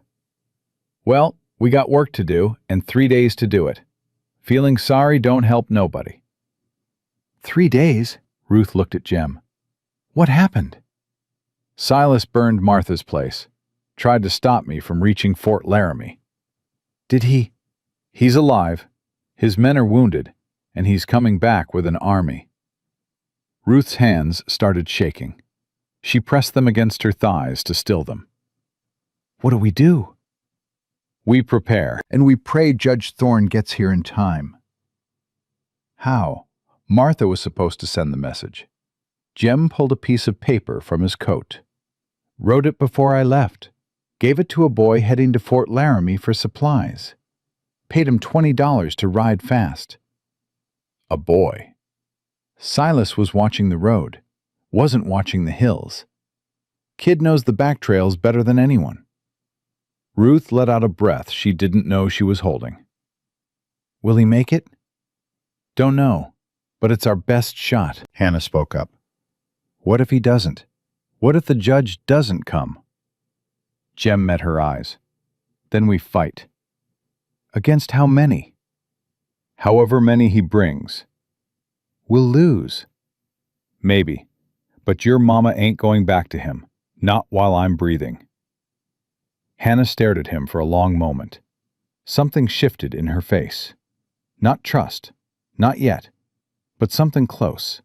Well, We got work to do and 3 days to do it. Feeling sorry don't help nobody." 3 days? Ruth looked at Jem. What happened? Silas burned Martha's place. Tried to stop me from reaching Fort Laramie. Did he? He's alive. His men are wounded, and he's coming back with an army. Ruth's hands started shaking. She pressed them against her thighs to still them. What do we do? We prepare. And we pray Judge Thorne gets here in time. How? Martha was supposed to send the message. Jem pulled a piece of paper from his coat. Wrote it before I left. Gave it to a boy heading to Fort Laramie for supplies. Paid him $20 to ride fast. A boy. Silas was watching the road, wasn't watching the hills. Kid knows the back trails better than anyone. Ruth let out a breath she didn't know she was holding. Will he make it? Don't know, but it's our best shot. Hannah spoke up. What if he doesn't? What if the judge doesn't come? Jem met her eyes. Then we fight. Against how many? However many he brings. We'll lose. Maybe, but your mama ain't going back to him, not while I'm breathing. Hannah stared at him for a long moment. Something shifted in her face. Not trust, not yet, but something close.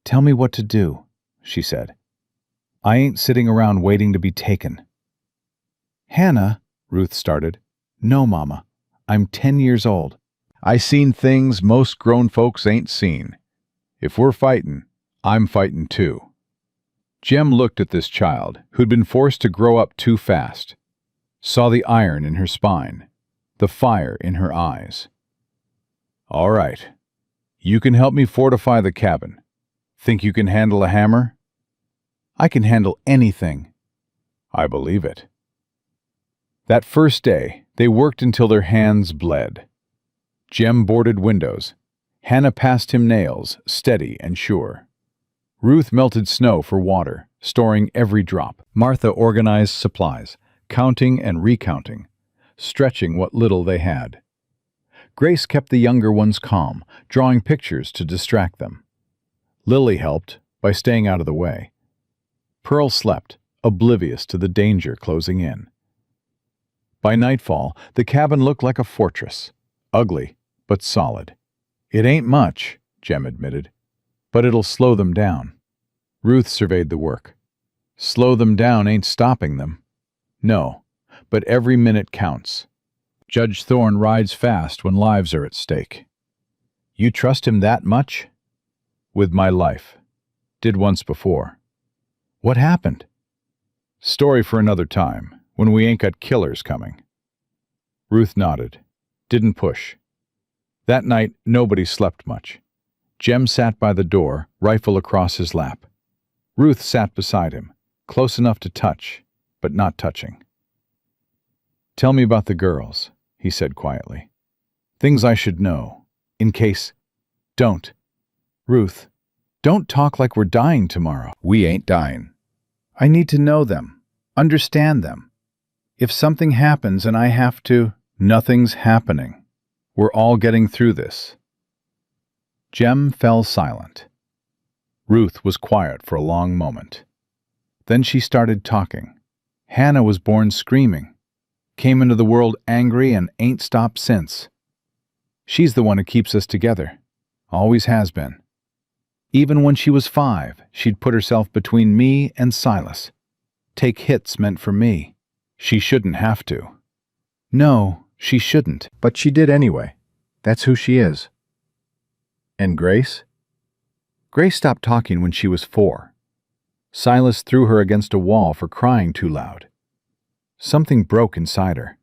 Tell me what to do, she said. I ain't sitting around waiting to be taken. Hannah, Ruth started. No, Mama. I'm 10 years old. I seen things most grown folks ain't seen. If we're fightin', I'm fightin' too. Jem looked at this child, who'd been forced to grow up too fast. Saw the iron in her spine, the fire in her eyes. All right. You can help me fortify the cabin. Think you can handle a hammer? I can handle anything. I believe it. That first day, they worked until their hands bled. Jem boarded windows. Hannah passed him nails, steady and sure. Ruth melted snow for water, storing every drop. Martha organized supplies, counting and recounting, stretching what little they had. Grace kept the younger ones calm, drawing pictures to distract them. Lily helped by staying out of the way. Pearl slept, oblivious to the danger closing in. By nightfall, the cabin looked like a fortress, ugly but solid. It ain't much, Jem admitted, but it'll slow them down. Ruth surveyed the work. Slow them down ain't stopping them. No, but every minute counts. Judge Thorne rides fast when lives are at stake. You trust him that much? With my life. Did once before. What happened? Story for another time, when we ain't got killers coming. Ruth nodded. Didn't push. That night, nobody slept much. Jem sat by the door, rifle across his lap. Ruth sat beside him, close enough to touch, but not touching. Tell me about the girls, he said quietly. Things I should know, in case... Don't. Ruth, don't talk like we're dying tomorrow. We ain't dying. I need to know them, understand them. If something happens and I have to... Nothing's happening. We're all getting through this. Jem fell silent. Ruth was quiet for a long moment. Then she started talking. Hannah was born screaming. Came into the world angry and ain't stopped since. She's the one who keeps us together. Always has been. Even when she was 5, she'd put herself between me and Silas. Take hits meant for me. She shouldn't have to. No, she shouldn't. But she did anyway. That's who she is. And Grace? Grace stopped talking when she was 4. Silas threw her against a wall for crying too loud. Something broke inside her.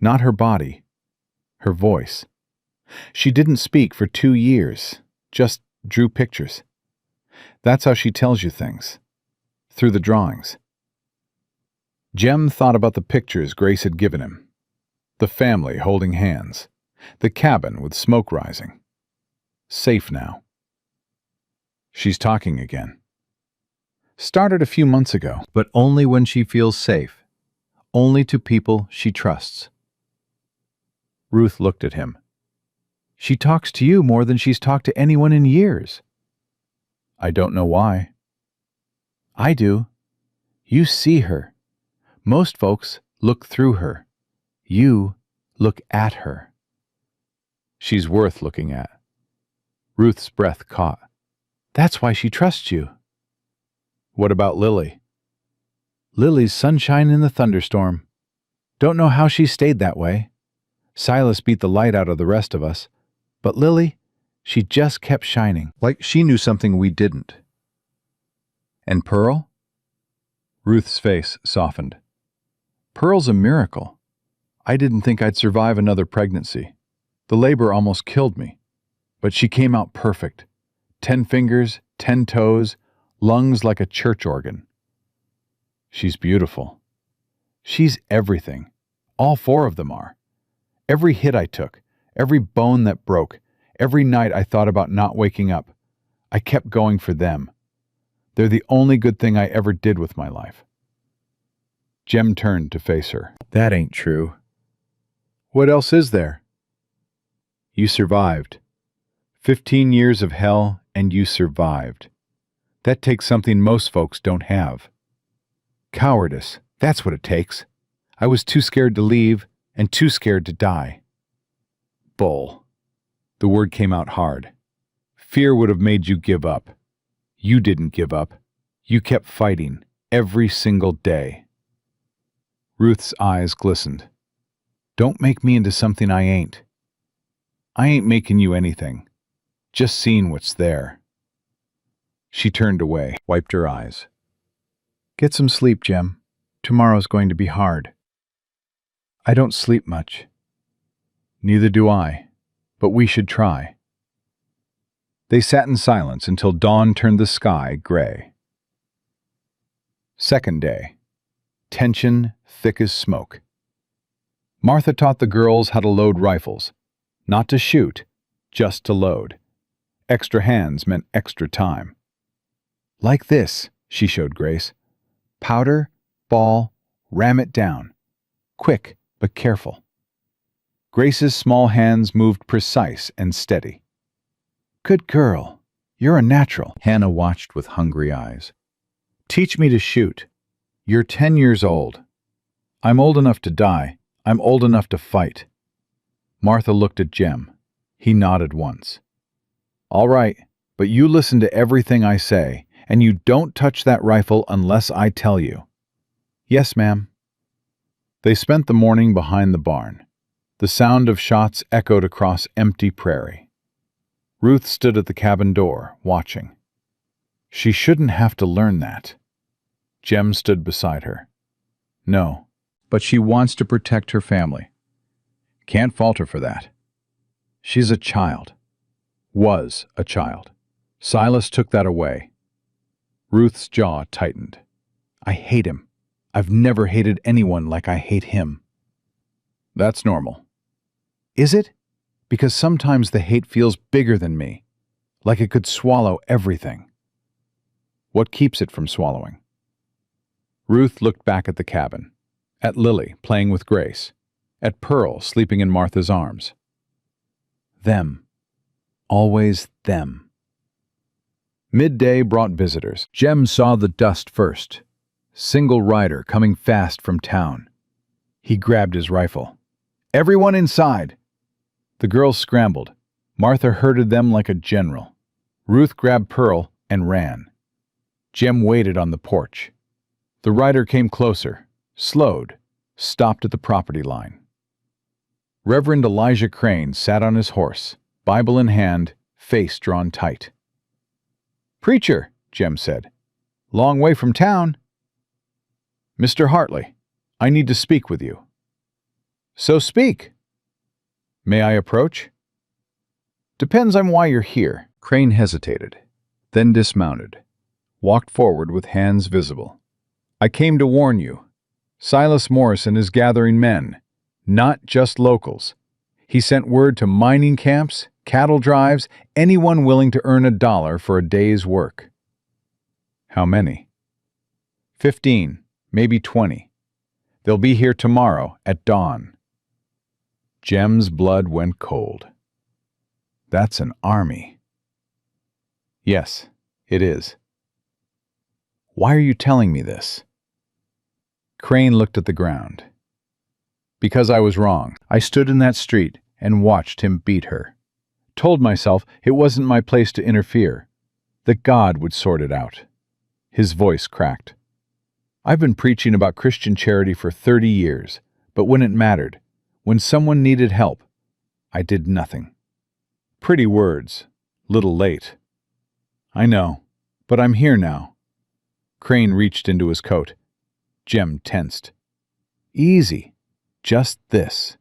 Not her body. Her voice. She didn't speak for 2 years, just drew pictures. That's how she tells you things. Through the drawings. Jem thought about the pictures Grace had given him. The family holding hands. The cabin with smoke rising. Safe now. She's talking again. Started a few months ago. But only when she feels safe. only to people she trusts. Ruth looked at him. She talks to you more than she's talked to anyone in years. I don't know why. I do. You see her. Most folks look through her. You look at her. She's worth looking at. Ruth's breath caught. That's why she trusts you. What about Lily? Lily's sunshine in the thunderstorm. Don't know how she stayed that way. Silas beat the light out of the rest of us. But Lily, she just kept shining. Like she knew something we didn't. And Pearl? Ruth's face softened. Pearl's a miracle. I didn't think I'd survive another pregnancy. The labor almost killed me. But she came out perfect. 10 fingers, 10 toes, lungs like a church organ. She's beautiful. She's everything. All 4 of them are. Every hit I took, every bone that broke, every night I thought about not waking up, I kept going for them. They're the only good thing I ever did with my life. Jem turned to face her. That ain't true. What else is there? You survived. 15 years of hell, and you survived. That takes something most folks don't have. Cowardice, that's what it takes. I was too scared to leave, and too scared to die. Bull. The word came out hard. Fear would have made you give up. You didn't give up. You kept fighting, every single day. Ruth's eyes glistened. Don't make me into something I ain't. I ain't making you anything. Just seeing what's there. She turned away, wiped her eyes. Get some sleep, Jem. Tomorrow's going to be hard. I don't sleep much. Neither do I, but we should try. They sat in silence until dawn turned the sky gray. Second day. Tension thick as smoke. Martha taught the girls how to load rifles. Not to shoot, just to load. Extra hands meant extra time. Like this, she showed Grace. Powder, ball, ram it down. Quick, but careful. Grace's small hands moved precise and steady. Good girl. You're a natural. Hannah watched with hungry eyes. Teach me to shoot. You're 10 years old. I'm old enough to die. I'm old enough to fight. Martha looked at Jem. He nodded once. All right, but you listen to everything I say, and you don't touch that rifle unless I tell you. Yes, ma'am. They spent the morning behind the barn. The sound of shots echoed across empty prairie. Ruth stood at the cabin door, watching. She shouldn't have to learn that. Jem stood beside her. No, but she wants to protect her family. Can't fault her for that. She's a child. Was a child. Silas took that away. Ruth's jaw tightened. I hate him. I've never hated anyone like I hate him. That's normal. Is it? Because sometimes the hate feels bigger than me, like it could swallow everything. What keeps it from swallowing? Ruth looked back at the cabin, at Lily playing with Grace, at Pearl sleeping in Martha's arms. Them. Always them. Midday brought visitors. Jem saw the dust first. Single rider coming fast from town. He grabbed his rifle. Everyone inside! The girls scrambled. Martha herded them like a general. Ruth grabbed Pearl and ran. Jem waited on the porch. The rider came closer, slowed, stopped at the property line. Reverend Elijah Crane sat on his horse, Bible in hand, face drawn tight. Preacher, Jem said. Long way from town. Mr. Hartley, I need to speak with you. So speak. May I approach? Depends on why you're here. Crane hesitated, then dismounted, walked forward with hands visible. I came to warn you. Silas Morrison is gathering men, not just locals. He sent word to mining camps, cattle drives, anyone willing to earn $1 for a day's work. How many? 15, maybe 20. They'll be here tomorrow at dawn." Jem's blood went cold. That's an army. Yes, it is. Why are you telling me this? Crane looked at the ground. Because I was wrong. I stood in that street and watched him beat her. Told myself it wasn't my place to interfere, that God would sort it out. His voice cracked. I've been preaching about Christian charity for 30 years, but when it mattered, when someone needed help, I did nothing. Pretty words, little late. I know, but I'm here now. Crane reached into his coat. Jem tensed. Easy, just this.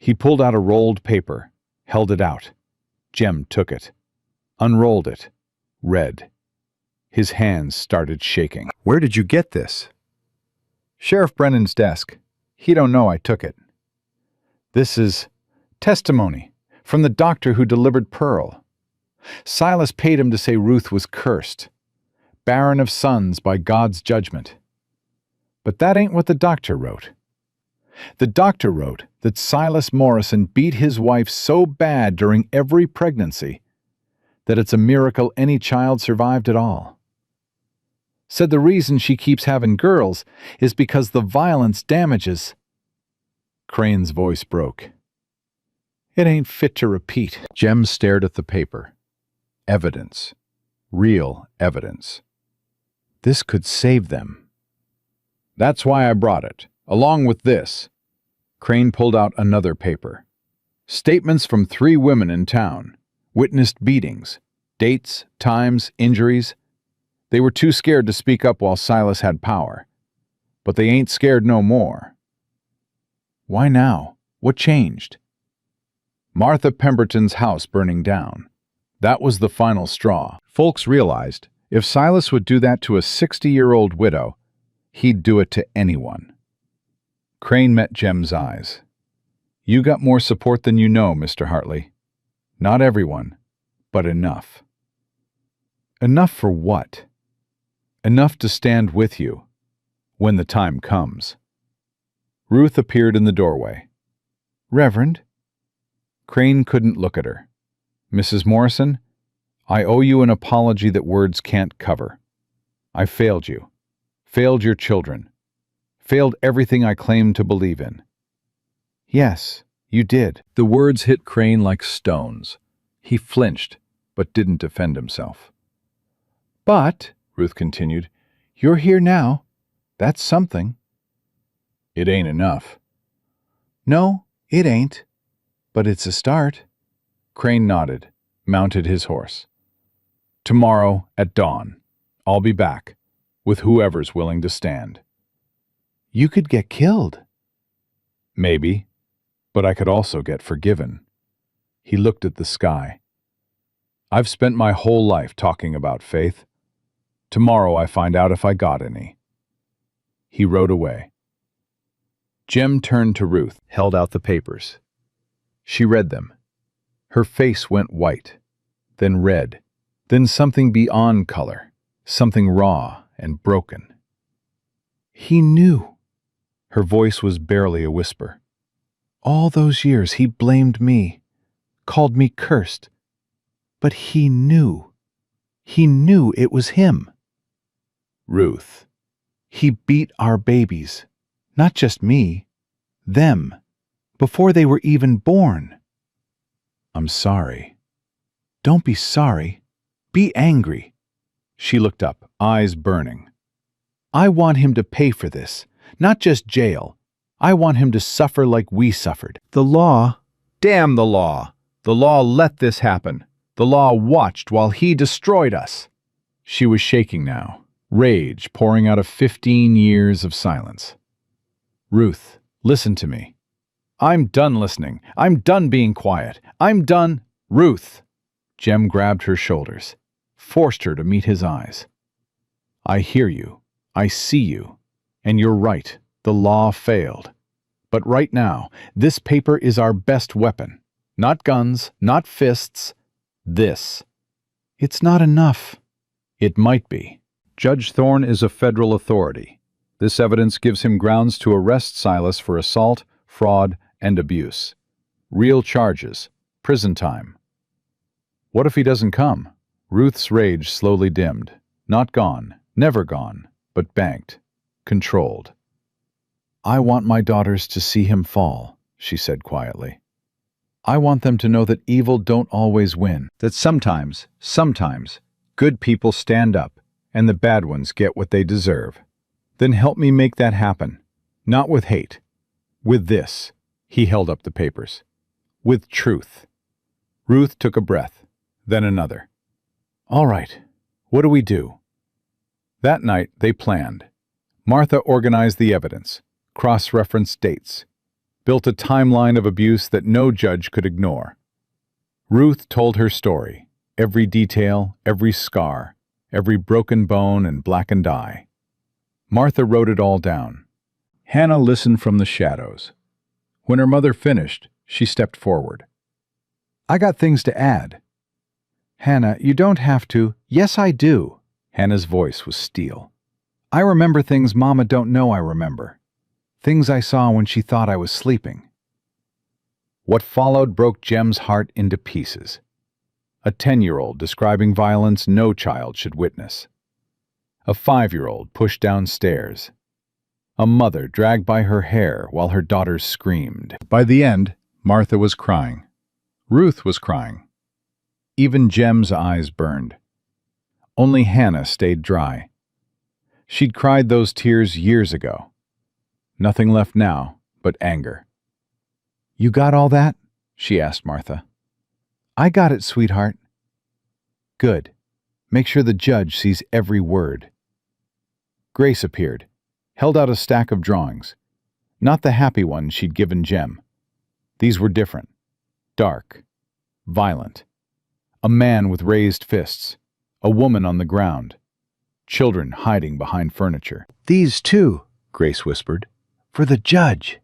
He pulled out a rolled paper, held it out. Jem took it, unrolled it, read. His hands started shaking. Where did you get this? Sheriff Brennan's desk. He don't know I took it. This is testimony from the doctor who delivered Pearl. Silas paid him to say Ruth was cursed, barren of sons by God's judgment. But that ain't what the doctor wrote. The doctor wrote that Silas Morrison beat his wife so bad during every pregnancy that it's a miracle any child survived at all. Said the reason she keeps having girls is because the violence damages. Crane's voice broke. It ain't fit to repeat. Jem stared at the paper. Evidence. Real evidence. This could save them. That's why I brought it, along with this. Crane pulled out another paper. Statements from 3 women in town. Witnessed beatings. Dates, times, injuries. They were too scared to speak up while Silas had power. But they ain't scared no more. Why now? What changed? Martha Pemberton's house burning down. That was the final straw. Folks realized if Silas would do that to a 60-year-old widow, he'd do it to anyone. Crane met Jem's eyes. You got more support than you know, Mr. Hartley. Not everyone, but enough. Enough for what? Enough to stand with you when the time comes. Ruth appeared in the doorway. Reverend? Crane couldn't look at her. Mrs. Morrison, I owe you an apology that words can't cover. I failed you. Failed your children. Failed everything I claimed to believe in. Yes, you did. The words hit Crane like stones. He flinched, but didn't defend himself. But, Ruth continued, you're here now. That's something. It ain't enough. No, it ain't. But it's a start. Crane nodded, mounted his horse. Tomorrow at dawn, I'll be back, with whoever's willing to stand. You could get killed. Maybe, but I could also get forgiven. He looked at the sky. I've spent my whole life talking about faith. Tomorrow I find out if I got any. He rode away. Jem turned to Ruth, held out the papers. She read them. Her face went white, then red, then something beyond color, something raw and broken. He knew. Her voice was barely a whisper. All those years he blamed me, called me cursed. But he knew. He knew it was him. Ruth. He beat our babies. Not just me. Them. Before they were even born. I'm sorry. Don't be sorry. Be angry. She looked up, eyes burning. I want him to pay for this. Not just jail. I want him to suffer like we suffered. The law. Damn the law. The law let this happen. The law watched while he destroyed us. She was shaking now, rage pouring out of 15 years of silence. Ruth, listen to me. I'm done listening. I'm done being quiet. I'm done. Ruth! Jem grabbed her shoulders, forced her to meet his eyes. I hear you. I see you. And you're right. The law failed. But right now, this paper is our best weapon. Not guns, not fists. This. It's not enough. It might be. Judge Thorne is a federal authority. The This evidence gives him grounds to arrest Silas for assault, fraud, and abuse. Real charges. Prison time. What if he doesn't come? Ruth's rage slowly dimmed. Not gone, never gone, but banked, controlled. I want my daughters to see him fall, she said quietly. I want them to know that evil don't always win. That sometimes, good people stand up, and the bad ones get what they deserve. Then help me make that happen. Not with hate. With this. He held up the papers. With truth. Ruth took a breath, then another. All right, what do we do? That night, they planned. Martha organized the evidence, cross-referenced dates, built a timeline of abuse that no judge could ignore. Ruth told her story, every detail, every scar, every broken bone and blackened eye. Martha wrote it all down. Hannah listened from the shadows. When her mother finished, she stepped forward. I got things to add. Hannah, you don't have to. Yes, I do. Hannah's voice was steel. I remember things Mama don't know I remember. Things I saw when she thought I was sleeping. What followed broke Jem's heart into pieces. A 10-year-old describing violence no child should witness. A 5-year-old pushed downstairs. A mother dragged by her hair while her daughters screamed. By the end, Martha was crying. Ruth was crying. Even Jem's eyes burned. Only Hannah stayed dry. She'd cried those tears years ago. Nothing left now but anger. You got all that? She asked Martha. I got it, sweetheart. Good. Make sure the judge sees every word. Grace appeared, held out a stack of drawings. Not the happy ones she'd given Jem. These were different. Dark. Violent. A man with raised fists. A woman on the ground. Children hiding behind furniture. These too, Grace whispered. For the judge.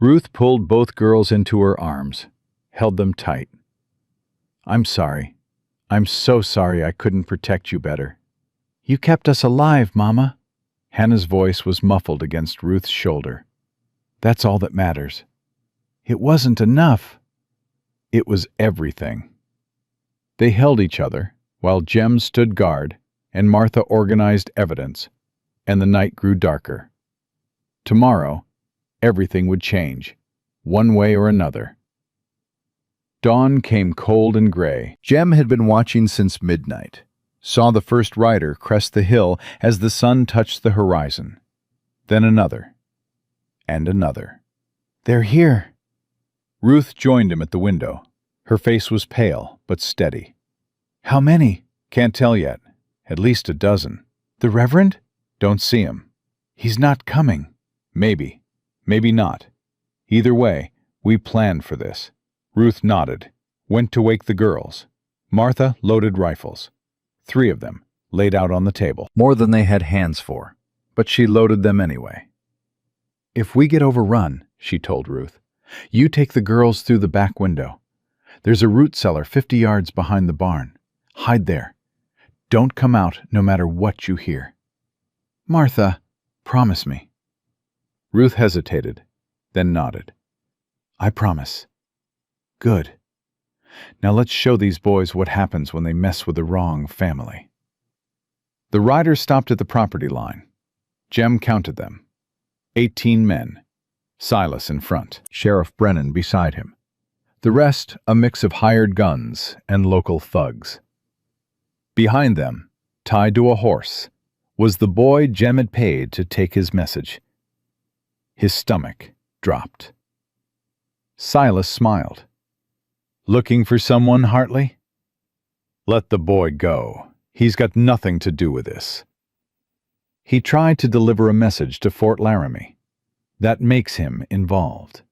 Ruth pulled both girls into her arms, held them tight. I'm sorry. I'm so sorry I couldn't protect you better. You kept us alive, Mama. Hannah's voice was muffled against Ruth's shoulder. That's all that matters. It wasn't enough. It was everything. They held each other while Jem stood guard and Martha organized evidence, and the night grew darker. Tomorrow, everything would change, one way or another. Dawn came cold and gray. Jem had been watching since midnight, saw the first rider crest the hill as the sun touched the horizon. Then another, and another. They're here. Ruth joined him at the window. Her face was pale, but steady. How many? Can't tell yet. At least a dozen. The Reverend? Don't see him. He's not coming. Maybe. Maybe not. Either way, we planned for this. Ruth nodded, went to wake the girls. Martha loaded rifles. 3 of them, laid out on the table. More than they had hands for, but she loaded them anyway. If we get overrun, she told Ruth, you take the girls through the back window. There's a root cellar 50 yards behind the barn. Hide there. Don't come out no matter what you hear. Martha, promise me. Ruth hesitated, then nodded. I promise. Good. Now let's show these boys what happens when they mess with the wrong family. The riders stopped at the property line. Jem counted them. 18 men. Silas in front, Sheriff Brennan beside him. The rest a mix of hired guns and local thugs. Behind them, tied to a horse, was the boy Jem had paid to take his message. His stomach dropped. Silas smiled. Looking for someone, Hartley? Let the boy go. He's got nothing to do with this. He tried to deliver a message to Fort Laramie. That makes him involved.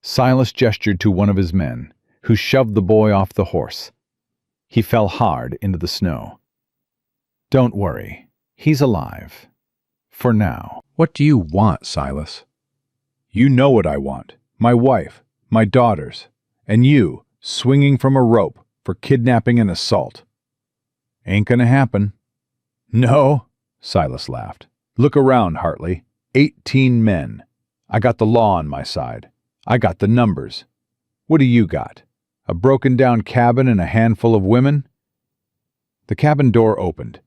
Silas gestured to one of his men, who shoved the boy off the horse. He fell hard into the snow. Don't worry, he's alive. For now. What do you want, Silas? You know what I want. My wife, my daughters, and you swinging from a rope for kidnapping and assault. Ain't gonna happen. No, Silas laughed. Look around, Hartley. 18 men. I got the law on my side. I got the numbers. What do you got? A broken-down cabin and a handful of women? The cabin door opened.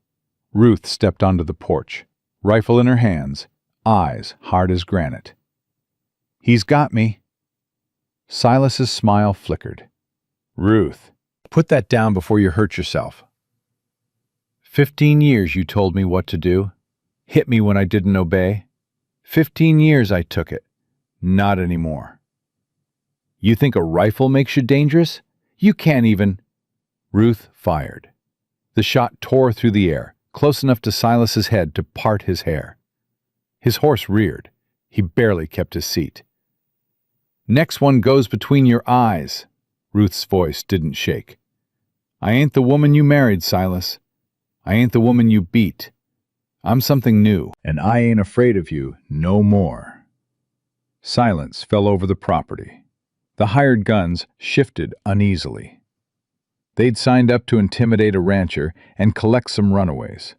Ruth stepped onto the porch, rifle in her hands, eyes hard as granite. He's got me. Silas's smile flickered. Ruth, put that down before you hurt yourself. 15 years you told me what to do. Hit me when I didn't obey. 15 years I took it. Not anymore. You think a rifle makes you dangerous? You can't even... Ruth fired. The shot tore through the air, close enough to Silas's head to part his hair. His horse reared. He barely kept his seat. Next one goes between your eyes. Ruth's voice didn't shake. I ain't the woman you married, Silas. I ain't the woman you beat. I'm something new, and I ain't afraid of you no more. Silence fell over the property. The hired guns shifted uneasily. They'd signed up to intimidate a rancher and collect some runaways.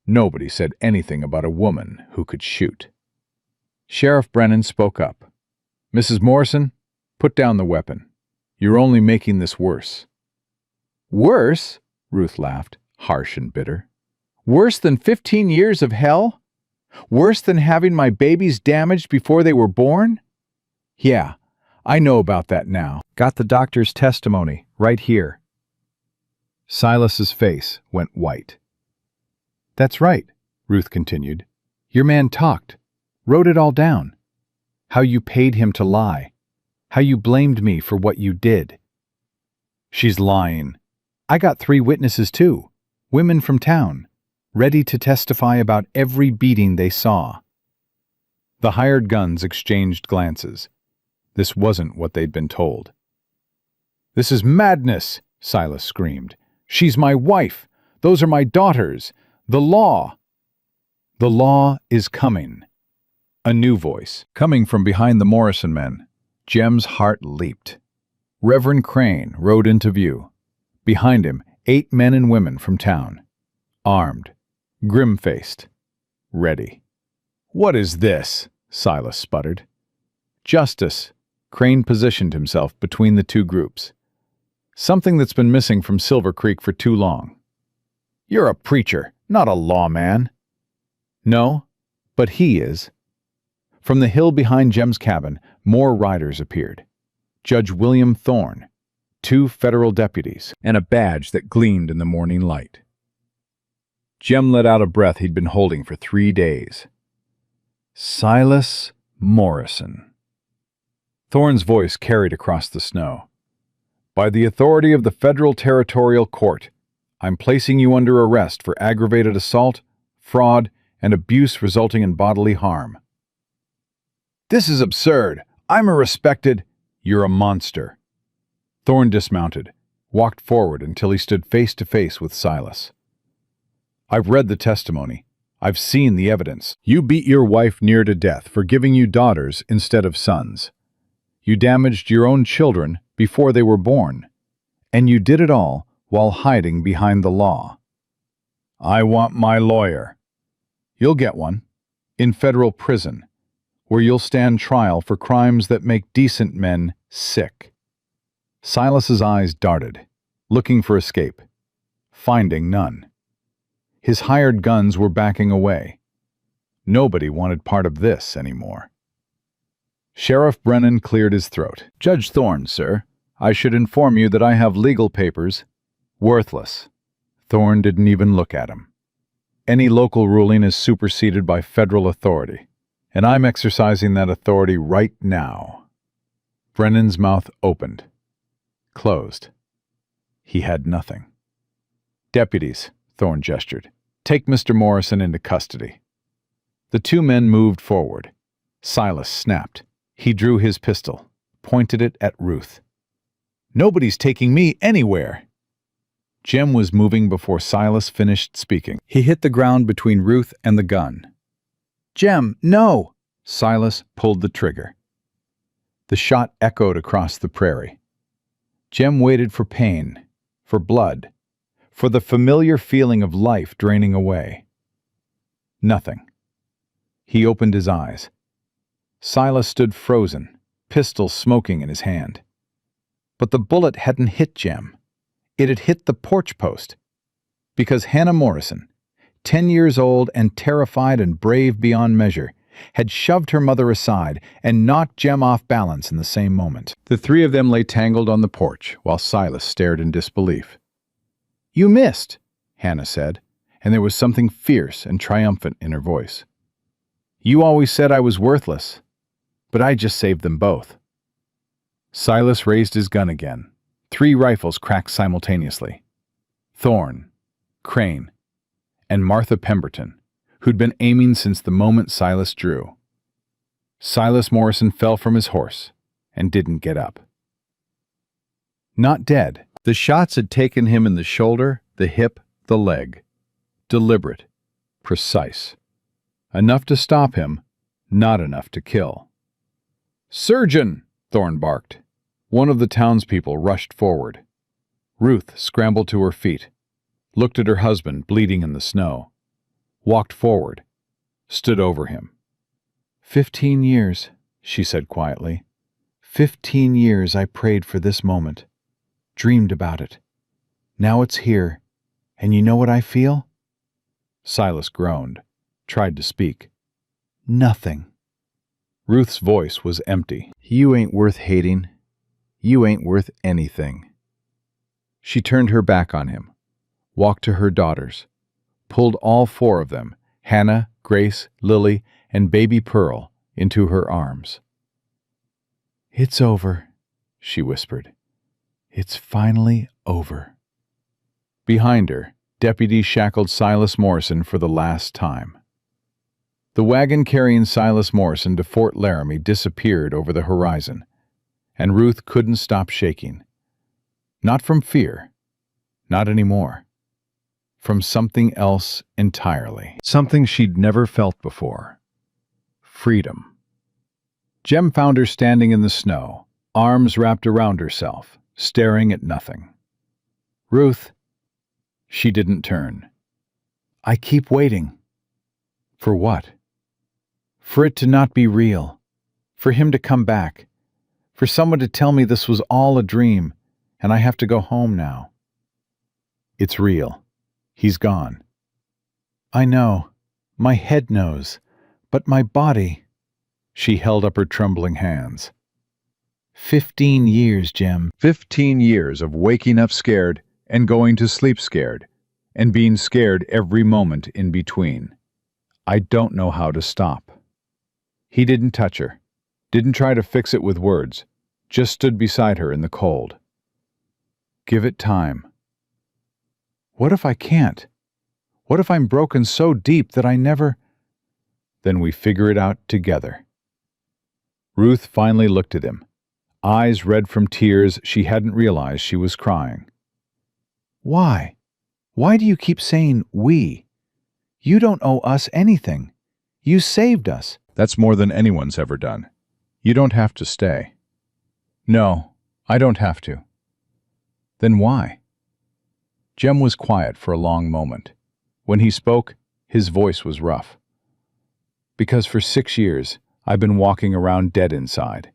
Nobody said anything about a woman who could shoot. Sheriff Brennan spoke up. Mrs. Morrison, put down the weapon. You're only making this worse. Worse? Ruth laughed, harsh and bitter. Worse than 15 years of hell? Worse than having my babies damaged before they were born? Yeah, I know about that now. Got the doctor's testimony right here. Silas's face went white. That's right, Ruth continued. Your man talked, wrote it all down. How you paid him to lie. How you blamed me for what you did. She's lying. I got 3 witnesses too, women from town, ready to testify about every beating they saw. The hired guns exchanged glances. This wasn't what they'd been told. This is madness, Silas screamed. She's my wife. Those are my daughters. The law. The law is coming. A new voice, coming from behind the Morrison men. Jem's heart leaped. Reverend Crane rode into view. Behind him, 8 men and women from town. Armed, grim-faced, ready. What is this? Silas sputtered. Justice. Crane positioned himself between the 2 groups. Something that's been missing from Silver Creek for too long. You're a preacher, not a lawman. No, but he is. From the hill behind Jem's cabin, more riders appeared. Judge William Thorne, 2 federal deputies, and a badge that gleamed in the morning light. Jem let out a breath he'd been holding for 3 days. Silas Morrison. Thorne's voice carried across the snow. By the authority of the Federal Territorial Court, I'm placing you under arrest for aggravated assault, fraud, and abuse resulting in bodily harm. This is absurd. I'm a respected... You're a monster. Thorne dismounted, walked forward until he stood face to face with Silas. I've read the testimony. I've seen the evidence. You beat your wife near to death for giving you daughters instead of sons. You damaged your own children before they were born. And you did it all while hiding behind the law. I want my lawyer. You'll get one. In federal prison, where you'll stand trial for crimes that make decent men sick. Silas's eyes darted, looking for escape, finding none. His hired guns were backing away. Nobody wanted part of this anymore. Sheriff Brennan cleared his throat. Judge Thorne, sir, I should inform you that I have legal papers. Worthless. Thorne didn't even look at him. Any local ruling is superseded by federal authority, and I'm exercising that authority right now. Brennan's mouth opened, closed. He had nothing. Deputies, Thorne gestured, take Mr. Morrison into custody. The 2 men moved forward. Silas snapped. He drew his pistol, pointed it at Ruth. Nobody's taking me anywhere. Jem was moving before Silas finished speaking. He hit the ground between Ruth and the gun. Jem, no! Silas pulled the trigger. The shot echoed across the prairie. Jem waited for pain, for blood, for the familiar feeling of life draining away. Nothing. He opened his eyes. Silas stood frozen, pistol smoking in his hand. But the bullet hadn't hit Jem. It had hit the porch post. Because Hannah Morrison, 10 years old and terrified and brave beyond measure, had shoved her mother aside and knocked Jem off balance in the same moment. The three of them lay tangled on the porch while Silas stared in disbelief. "You missed," Hannah said, and there was something fierce and triumphant in her voice. "You always said I was worthless, but I just saved them both." Silas raised his gun again. 3 rifles cracked simultaneously. Thorne, Crane, and Martha Pemberton, who'd been aiming since the moment Silas drew. Silas Morrison fell from his horse and didn't get up. Not dead. The shots had taken him in the shoulder, the hip, the leg. Deliberate, precise. Enough to stop him, not enough to kill. "Surgeon!" Thorne barked. One of the townspeople rushed forward. Ruth scrambled to her feet, looked at her husband bleeding in the snow, walked forward, stood over him. 15 years, she said quietly. 15 years I prayed for this moment, dreamed about it. Now it's here, and you know what I feel? Silas groaned, tried to speak. Nothing. Ruth's voice was empty. You ain't worth hating. You ain't worth anything. She turned her back on him, walked to her daughters, pulled all 4 of them, Hannah, Grace, Lily, and baby Pearl, into her arms. It's over, she whispered. It's finally over. Behind her, deputies shackled Silas Morrison for the last time. The wagon carrying Silas Morrison to Fort Laramie disappeared over the horizon, and Ruth couldn't stop shaking. Not from fear, not anymore. From something else entirely. Something she'd never felt before. Freedom. Jem found her standing in the snow, arms wrapped around herself, staring at nothing. Ruth. She didn't turn. I keep waiting. For what? For it to not be real. For him to come back. For someone to tell me this was all a dream, and I have to go home now. It's real. He's gone. I know. My head knows. But my body... She held up her trembling hands. 15 years, Jem. 15 years of waking up scared and going to sleep scared, and being scared every moment in between. I don't know how to stop. He didn't touch her, didn't try to fix it with words, just stood beside her in the cold. Give it time. What if I can't? What if I'm broken so deep that I never... Then we figure it out together. Ruth finally looked at him, eyes red from tears she hadn't realized she was crying. Why? Why do you keep saying we? You don't owe us anything. You saved us. That's more than anyone's ever done. You don't have to stay. No, I don't have to. Then why? Jem was quiet for a long moment. When he spoke, his voice was rough. Because for 6 years, I've been walking around dead inside,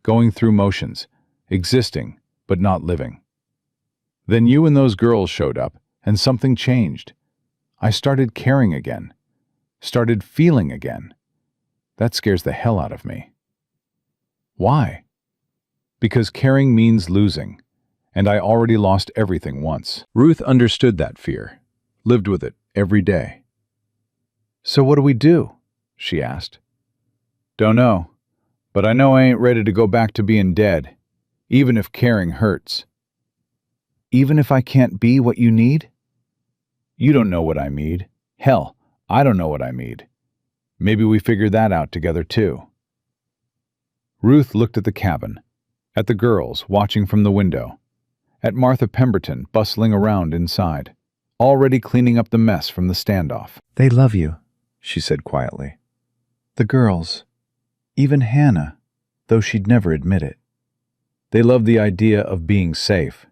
going through motions, existing, but not living. Then you and those girls showed up, and something changed. I started caring again, started feeling again. That scares the hell out of me. Why? Because caring means losing, and I already lost everything once. Ruth understood that fear, lived with it every day. So what do we do? She asked. Don't know, but I know I ain't ready to go back to being dead, even if caring hurts. Even if I can't be what you need? You don't know what I need. Hell, I don't know what I need. Maybe we figure that out together too. Ruth looked at the cabin, at the girls watching from the window, at Martha Pemberton bustling around inside, already cleaning up the mess from the standoff. They love you, she said quietly. The girls, even Hannah, though she'd never admit it. They love the idea of being safe.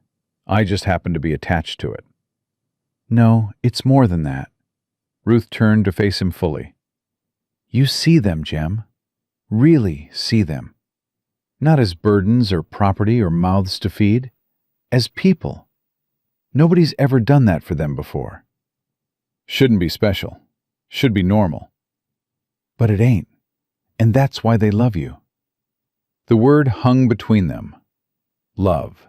I just happen to be attached to it. No, it's more than that. Ruth turned to face him fully. You see them, Jem. Really see them. Not as burdens or property or mouths to feed. As people. Nobody's ever done that for them before. Shouldn't be special. Should be normal. But it ain't. And that's why they love you. The word hung between them. Love.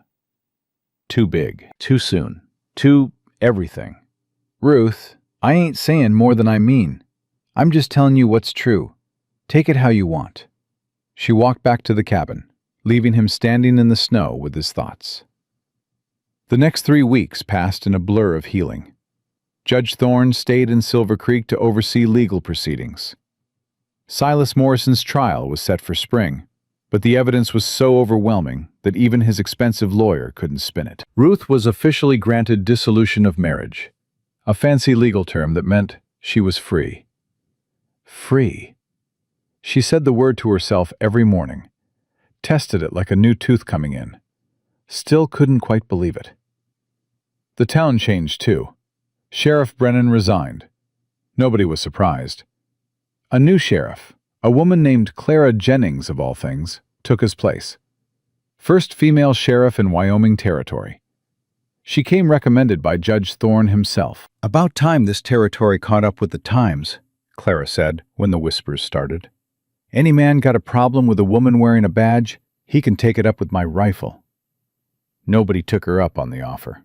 Too big. Too soon. Too everything. Ruth, I ain't saying more than I mean. I'm just telling you what's true. Take it how you want. She walked back to the cabin, leaving him standing in the snow with his thoughts. The next 3 weeks passed in a blur of healing. Judge Thorne stayed in Silver Creek to oversee legal proceedings. Silas Morrison's trial was set for spring, but the evidence was so overwhelming that even his expensive lawyer couldn't spin it. Ruth was officially granted dissolution of marriage, a fancy legal term that meant she was free. Free. She said the word to herself every morning, tested it like a new tooth coming in. Still couldn't quite believe it. The town changed too. Sheriff Brennan resigned. Nobody was surprised. A new sheriff, a woman named Clara Jennings of all things, took his place. First female sheriff in Wyoming Territory. She came recommended by Judge Thorne himself. About time this territory caught up with the times, Clara said when the whispers started. Any man got a problem with a woman wearing a badge, he can take it up with my rifle. Nobody took her up on the offer.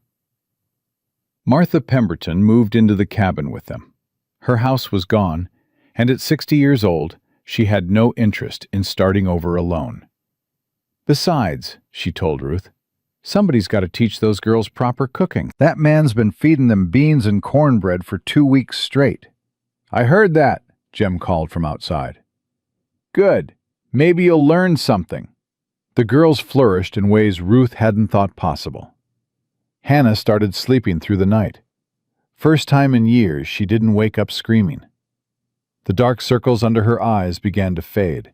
Martha Pemberton moved into the cabin with them. Her house was gone, and at 60 years old, she had no interest in starting over alone. Besides, she told Ruth, somebody's got to teach those girls proper cooking. That man's been feeding them beans and cornbread for 2 weeks straight. I heard that, Jem called from outside. Good. Maybe you'll learn something. The girls flourished in ways Ruth hadn't thought possible. Hannah started sleeping through the night. First time in years she didn't wake up screaming. The dark circles under her eyes began to fade.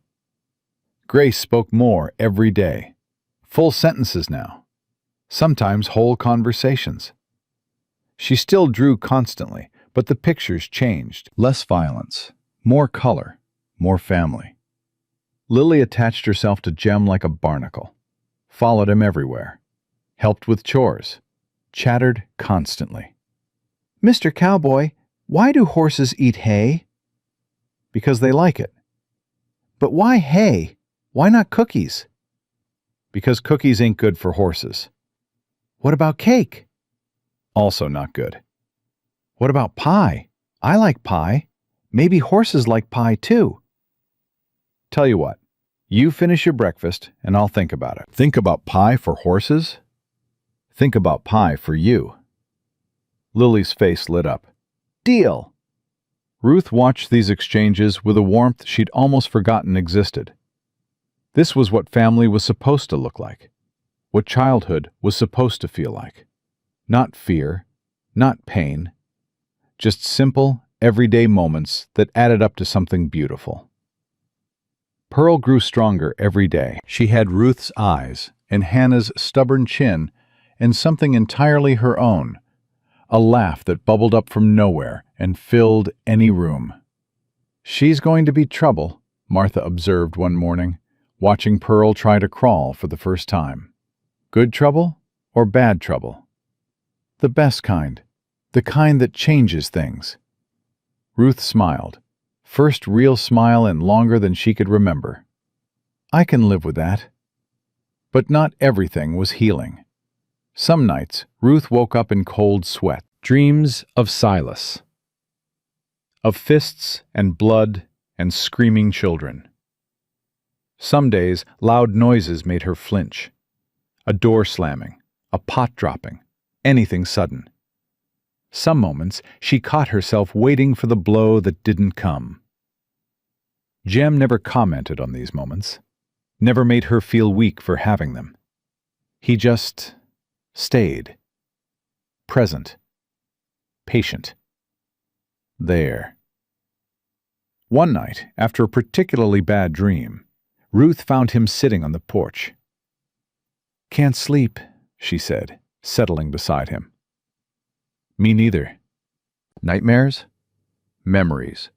Grace spoke more every day. Full sentences now. Sometimes whole conversations. She still drew constantly, but the pictures changed. Less violence, more color, more family. Lily attached herself to Jem like a barnacle, followed him everywhere, helped with chores, chattered constantly. Mr. Cowboy, why do horses eat hay? Because they like it. But why hay? Why not cookies? Because cookies ain't good for horses. What about cake? Also not good. What about pie? I like pie. Maybe horses like pie too. Tell you what, you finish your breakfast and I'll think about it. Think about pie for horses? Think about pie for you. Lily's face lit up. Deal! Ruth watched these exchanges with a warmth she'd almost forgotten existed. This was what family was supposed to look like, what childhood was supposed to feel like. Not fear, not pain, just simple, everyday moments that added up to something beautiful. Pearl grew stronger every day. She had Ruth's eyes and Hannah's stubborn chin and something entirely her own, a laugh that bubbled up from nowhere and filled any room. She's going to be trouble, Martha observed one morning, watching Pearl try to crawl for the first time. Good trouble or bad trouble? The best kind, the kind that changes things. Ruth smiled, first real smile in longer than she could remember. I can live with that. But not everything was healing. Some nights, Ruth woke up in cold sweat. Dreams of Silas. Of fists and blood and screaming children. Some days, loud noises made her flinch. A door slamming, a pot dropping, anything sudden. Some moments, she caught herself waiting for the blow that didn't come. Jem never commented on these moments, never made her feel weak for having them. He just stayed. Present. Patient. There. One night, after a particularly bad dream, Ruth found him sitting on the porch. "Can't sleep," she said, settling beside him. "Me neither." Nightmares? Memories.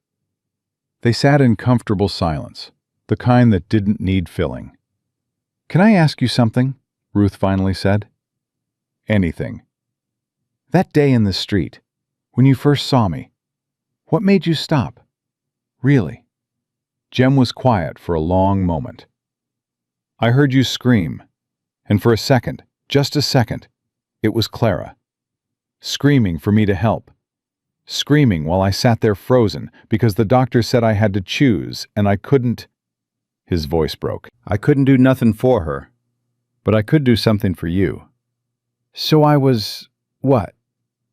They sat in comfortable silence, the kind that didn't need filling. "Can I ask you something?" Ruth finally said. "Anything." "That day in the street, when you first saw me, what made you stop? Really?" Jem was quiet for a long moment. "I heard you scream, and for a second, just a second, it was Clara. Screaming for me to help. Screaming while I sat there frozen because the doctor said I had to choose and I couldn't." His voice broke. "I couldn't do nothing for her, but I could do something for you." "So I was, what,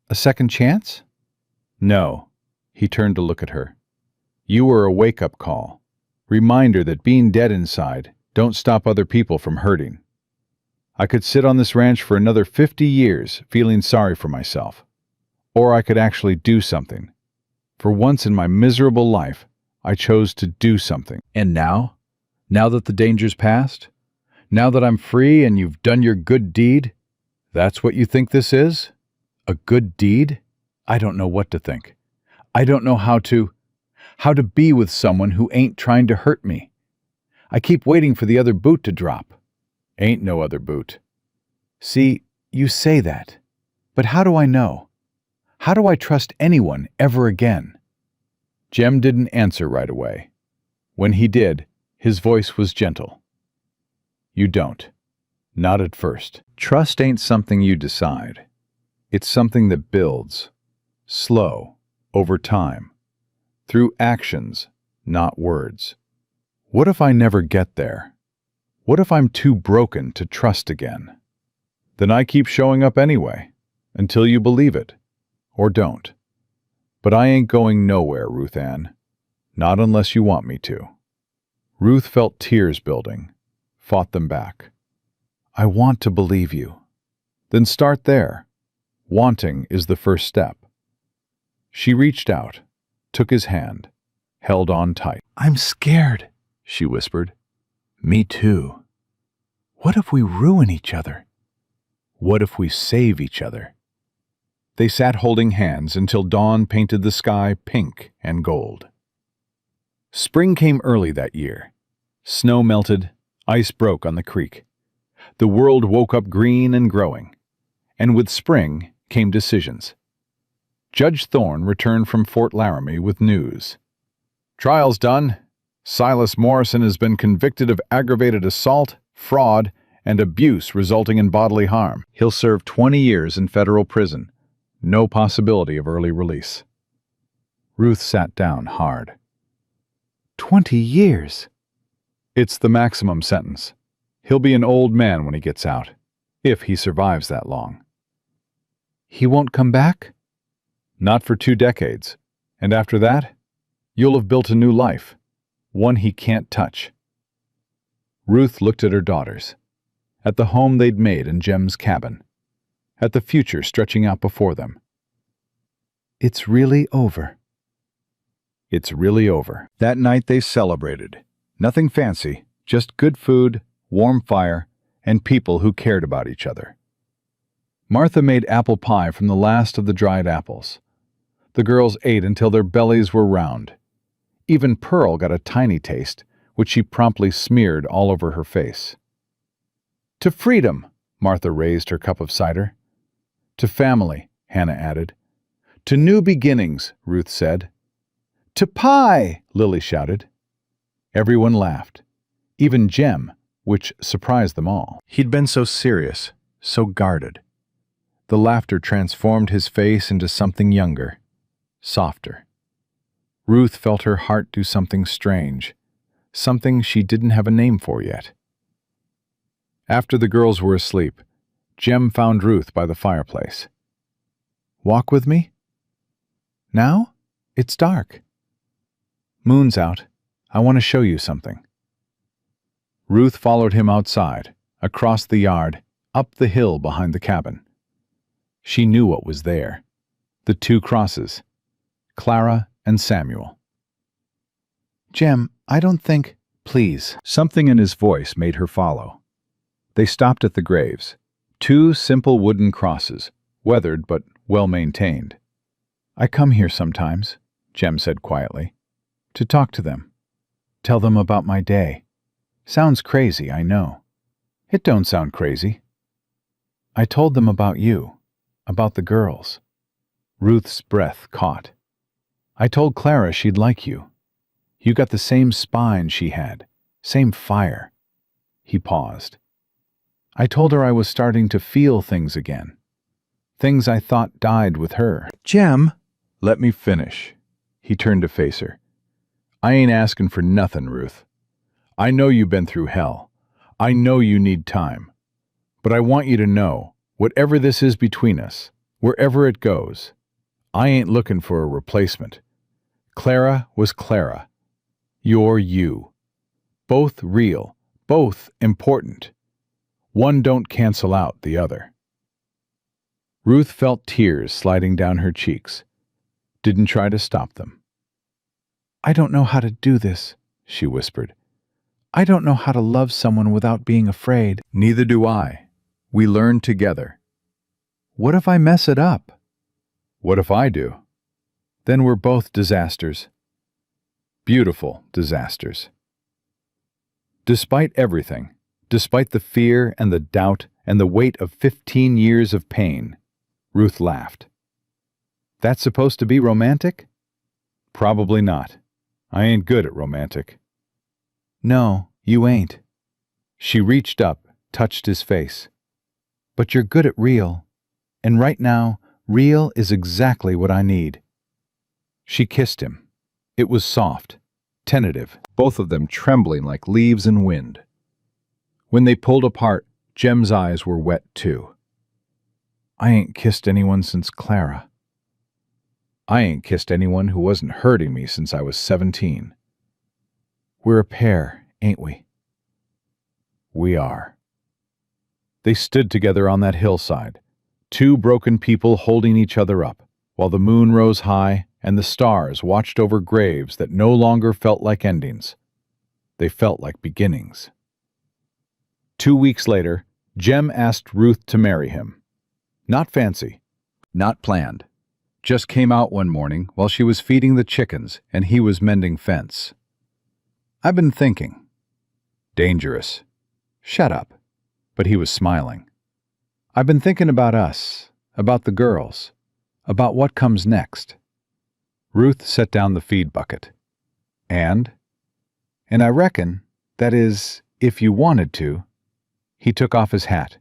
a second chance?" "No." He turned to look at her. "You were a wake-up call. Reminder that being dead inside don't stop other people from hurting. I could sit on this ranch for another 50 years feeling sorry for myself. Or I could actually do something. For once in my miserable life, I chose to do something." "And now? Now that the danger's past? Now that I'm free and you've done your good deed? That's what you think this is? A good deed? I don't know what to think. I don't know how to be with someone who ain't trying to hurt me. I keep waiting for the other boot to drop. Ain't no other boot." "See, you say that. But how do I know? How do I trust anyone ever again?" Jem didn't answer right away. When he did, his voice was gentle. "You don't. Not at first. Trust ain't something you decide. It's something that builds. Slow, over time. Through actions, not words. What if I never get there? What if I'm too broken to trust again? Then I keep showing up anyway, until you believe it. Or don't. But I ain't going nowhere, Ruth Ann. Not unless you want me to." Ruth felt tears building, fought them back. "I want to believe you." "Then start there. Wanting is the first step." She reached out, took his hand, held on tight. "I'm scared," she whispered. "Me too. What if we ruin each other? What if we save each other?" They sat holding hands until dawn painted the sky pink and gold. Spring came early that year. Snow melted, ice broke on the creek. The world woke up green and growing. And with spring came decisions. Judge Thorne returned from Fort Laramie with news. "Trial's done. Silas Morrison has been convicted of aggravated assault, fraud, and abuse resulting in bodily harm. He'll serve 20 years in federal prison. No possibility of early release." Ruth sat down hard. 20 years? "It's the maximum sentence. He'll be an old man when he gets out, if he survives that long." He won't come back? "Not for 2 decades. And after that, you'll have built a new life, one he can't touch." Ruth looked at her daughters, at the home they'd made in Jem's cabin, at the future stretching out before them. "It's really over." It's really over. That night they celebrated. Nothing fancy, just good food, warm fire, and people who cared about each other. Martha made apple pie from the last of the dried apples. The girls ate until their bellies were round. Even Pearl got a tiny taste, which she promptly smeared all over her face. "To freedom," Martha raised her cup of cider. "To family," Hannah added. "To new beginnings," Ruth said. "To pie!" Lily shouted. Everyone laughed, even Jem, which surprised them all. He'd been so serious, so guarded. The laughter transformed his face into something younger, softer. Ruth felt her heart do something strange, something she didn't have a name for yet. After the girls were asleep, Jem found Ruth by the fireplace. "Walk with me?" "Now? It's dark." "Moon's out. I want to show you something." Ruth followed him outside, across the yard, up the hill behind the cabin. She knew what was there. The 2 crosses. Clara and Samuel. "Jem, I don't think—" "Please." Something in his voice made her follow. They stopped at the graves. 2 simple wooden crosses, weathered but well-maintained. "I come here sometimes," Jem said quietly. To talk to them. Tell them about my day. Sounds crazy, I know. It don't sound crazy. I told them about you, about the girls. Ruth's breath caught. I told Clara she'd like you. You got the same spine she had, same fire. He paused. I told her I was starting to feel things again. Things I thought died with her. Jem, Let me finish. He turned to face her. I ain't asking for nothing, Ruth. I know you've been through hell. I know you need time. But I want you to know, whatever this is between us, wherever it goes, I ain't looking for a replacement. Clara was Clara. You're you. Both real, both important. One don't cancel out the other. Ruth felt tears sliding down her cheeks. Didn't try to stop them. I don't know how to do this, she whispered. I don't know how to love someone without being afraid. Neither do I. We learn together. What if I mess it up? What if I do? Then we're both disasters. Beautiful disasters. Despite everything, despite the fear and the doubt and the weight of 15 years of pain, Ruth laughed. That's supposed to be romantic? Probably not. I ain't good at romantic. No, you ain't. She reached up, touched his face. But you're good at real. And right now, real is exactly what I need. She kissed him. It was soft, tentative, both of them trembling like leaves in wind. When they pulled apart, Jem's eyes were wet too. I ain't kissed anyone since Clara. I ain't kissed anyone who wasn't hurting me since I was 17. We're a pair, ain't we? We are. They stood together on that hillside, two broken people holding each other up, while the moon rose high and the stars watched over graves that no longer felt like endings. They felt like beginnings. 2 weeks later, Jem asked Ruth to marry him. Not fancy, not planned. Just came out one morning while she was feeding the chickens and he was mending fence. I've been thinking. Dangerous. Shut up. But he was smiling. I've been thinking about us, about the girls, about what comes next. Ruth set down the feed bucket. And I reckon, that is, if you wanted to. He took off his hat,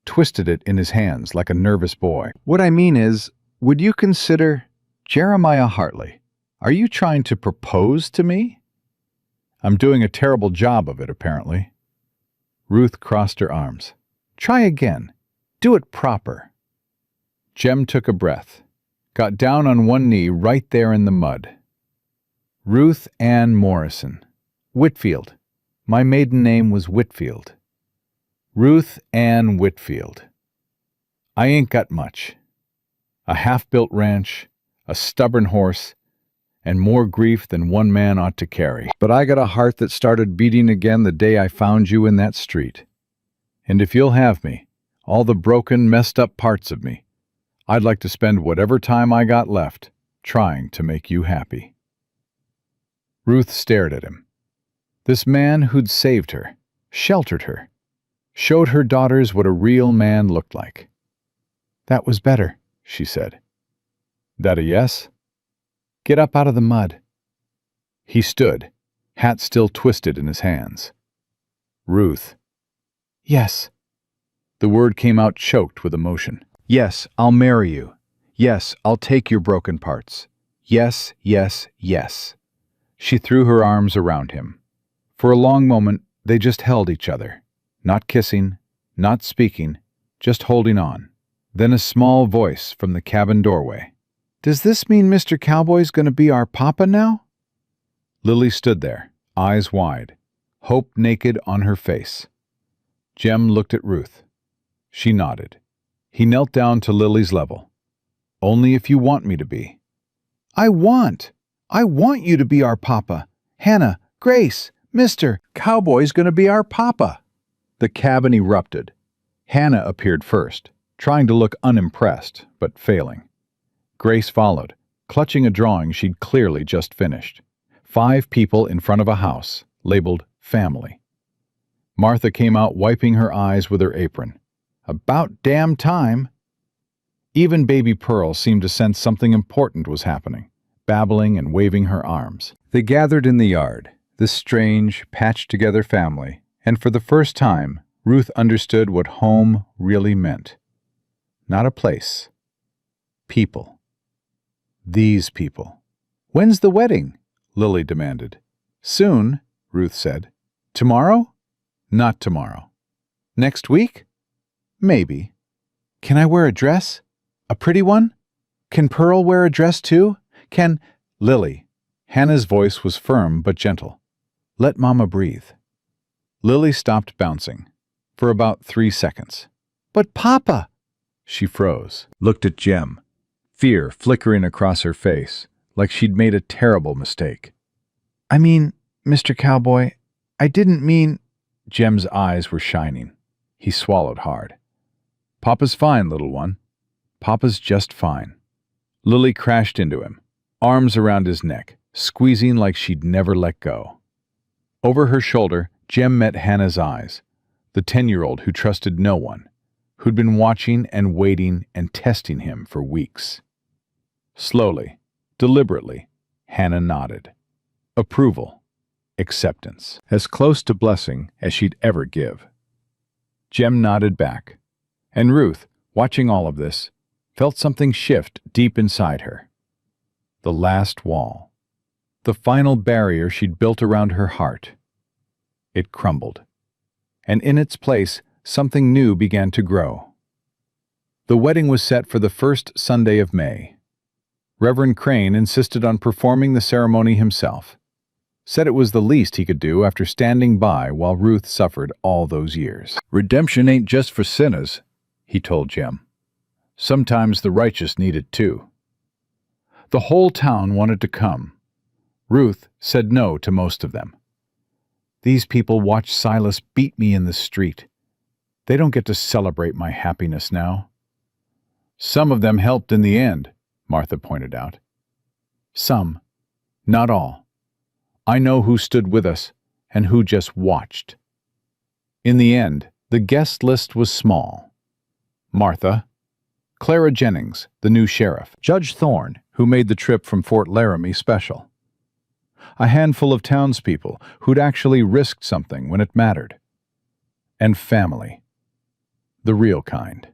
twisted it in his hands like a nervous boy. What I mean is, would you consider Jeremiah Hartley? Are you trying to propose to me? I'm doing a terrible job of it, apparently. Ruth crossed her arms. Try again. Do it proper. Jem took a breath, got down on one knee right there in the mud. Ruth Ann Morrison. Whitfield. My maiden name was Whitfield. Ruth Ann Whitfield. I ain't got much. A half-built ranch, a stubborn horse, and more grief than one man ought to carry. But I got a heart that started beating again the day I found you in that street. And if you'll have me, all the broken, messed-up parts of me, I'd like to spend whatever time I got left trying to make you happy. Ruth stared at him. This man who'd saved her, sheltered her, showed her daughters what a real man looked like. That was better, she said. That a yes? Get up out of the mud. He stood, hat still twisted in his hands. Ruth. Yes. The word came out choked with emotion. Yes, I'll marry you. Yes, I'll take your broken parts. Yes, yes, yes. She threw her arms around him. For a long moment, they just held each other. Not kissing, not speaking, just holding on. Then a small voice from the cabin doorway. Does this mean Mr. Cowboy's going to be our papa now? Lily stood there, eyes wide, hope naked on her face. Jem looked at Ruth. She nodded. He knelt down to Lily's level. Only if you want me to be. I want you to be our papa. Hannah, Grace, Mr. Cowboy's going to be our papa. The cabin erupted. Hannah appeared first, trying to look unimpressed, but failing. Grace followed, clutching a drawing she'd clearly just finished. 5 people in front of a house, labeled family. Martha came out wiping her eyes with her apron. About damn time! Even baby Pearl seemed to sense something important was happening, babbling and waving her arms. They gathered in the yard, this strange, patched-together family, and for the first time, Ruth understood what home really meant. Not a place. People. These people. "When's the wedding?" Lily demanded. "Soon," Ruth said. "Tomorrow?" "Not tomorrow." "Next week?" "Maybe." "Can I wear a dress? A pretty one? Can Pearl wear a dress too? Can—" "Lily." Hannah's voice was firm but gentle. "Let Mama breathe." Lily stopped bouncing. For about 3 seconds. "But Papa!" She froze, looked at Jem, fear flickering across her face, like she'd made a terrible mistake. "I mean, Mr. Cowboy, I didn't mean—" Jem's eyes were shining. He swallowed hard. "Papa's fine, little one. Papa's just fine." Lily crashed into him, arms around his neck, squeezing like she'd never let go. Over her shoulder, Jem met Hannah's eyes, the 10-year-old who trusted no one, who'd been watching and waiting and testing him for weeks. Slowly, deliberately, Hannah nodded. Approval. Acceptance. As close to blessing as she'd ever give. Jem nodded back, and Ruth, watching all of this, felt something shift deep inside her. The last wall. The final barrier she'd built around her heart. It crumbled. And in its place, something new began to grow. The wedding was set for the first Sunday of May. Reverend Crane insisted on performing the ceremony himself. Said it was the least he could do after standing by while Ruth suffered all those years. "Redemption ain't just for sinners," he told Jem. "Sometimes the righteous need it too." The whole town wanted to come. Ruth said no to most of them. "These people watched Silas beat me in the street. They don't get to celebrate my happiness now." "Some of them helped in the end," Martha pointed out. "Some. Not all. I know who stood with us and who just watched." In the end, the guest list was small. Martha, Clara Jennings, the new sheriff, Judge Thorne, who made the trip from Fort Laramie special, a handful of townspeople who'd actually risked something when it mattered, and family, the real kind.